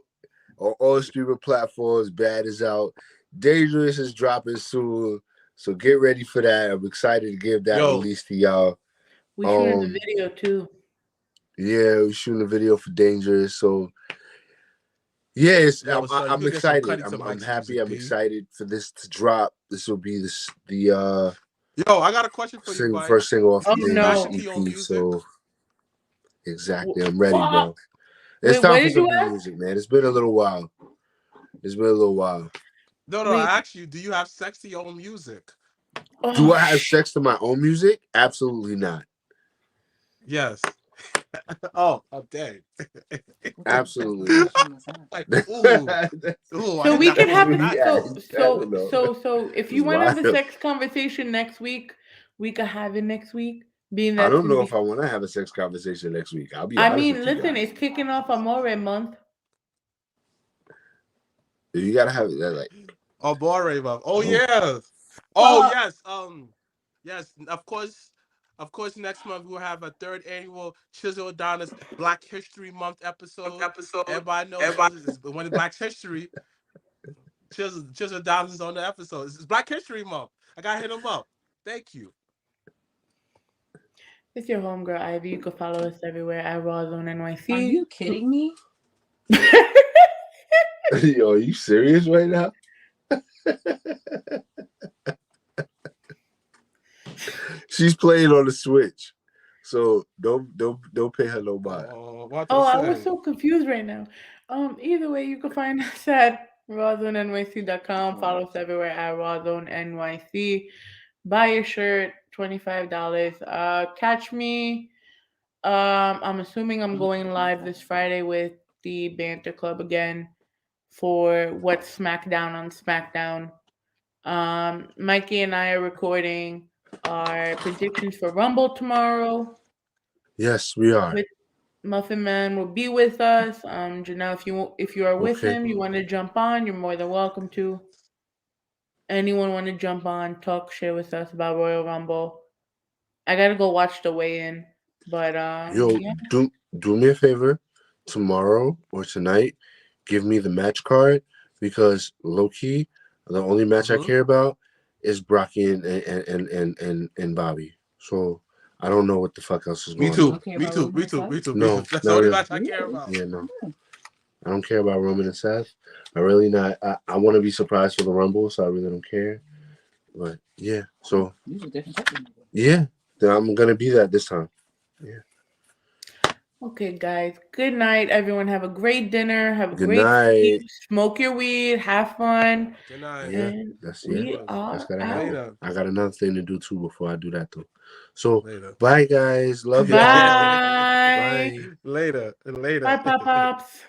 on all streaming platforms. Bad is out. Dangerous is dropping soon. So get ready for that. I'm excited to give that release to y'all. We shooting the video too. Yeah, we're shooting a video for Dangerous. So yeah, I'm excited. I'm happy. I'm excited for this to drop. This will be the Yo, I got a question for you, Mike. first single off the Dangerous EP. So exactly, I'm ready, bro. It's Wait, time what for did some you new ask? music, man. It's been a little while. No, I asked you, do you have sex to your own music? Do I have sex to my own music? Absolutely not. Yes. Oh, I'm dead. Absolutely not. Like, ooh, So we can have so if you want to have a sex conversation next week, we could have it next week. Being that I don't know if I want to have a sex conversation next week. I'll be I honest mean, with you listen, guys. it's kicking off Amore month. You gotta have it like Amore month. Oh yeah. Oh yes. Yes. Of course. Next month we'll have a 3rd annual Chisel Adonis Black History Month episode. Everybody knows when it's Black History. Chisel Adonis is on the episode. It's Black History Month. I gotta hit him up. Thank you. It's your homegirl Ivy. You can follow us everywhere at Rawrrzone NYC. Are you kidding me? Yo, are you serious right now? She's playing on the Switch, so don't pay her no mind. I was so confused right now. Either way, you can find us at rawrzonenyc.com. Follow us everywhere at Rawrrzone NYC. Buy your shirt, $25. Catch me. I'm assuming I'm going live this Friday with the Banter Club again for What's SmackDown on SmackDown. Mikey and I are recording our predictions for Rumble tomorrow. Yes, we are. Muffin Man will be with us. Janelle, if you are with him, you want to jump on, you're more than welcome to. Anyone want to jump on, talk shit with us about Royal Rumble? I gotta go watch the weigh-in, but do me a favor tomorrow or tonight. Give me the match card because low key, the only match I care about is Brocky and Bobby. So I don't know what the fuck else is going on. Me too. No, that's the only match I care about. Yeah, no. I don't care about Roman and Seth. I really not. I want to be surprised for the Rumble, so I really don't care. But yeah, so yeah, then I'm gonna be that this time. Yeah. Okay, guys. Good night, everyone. Have a great dinner. Have a Good great night. sleep. Smoke your weed. Have fun. Good night. Yeah, And that's out. gotta happen. I got another thing to do too before I do that though. So Later. Bye guys. Love you. Bye. Bye. Later. Bye, Pop Pops.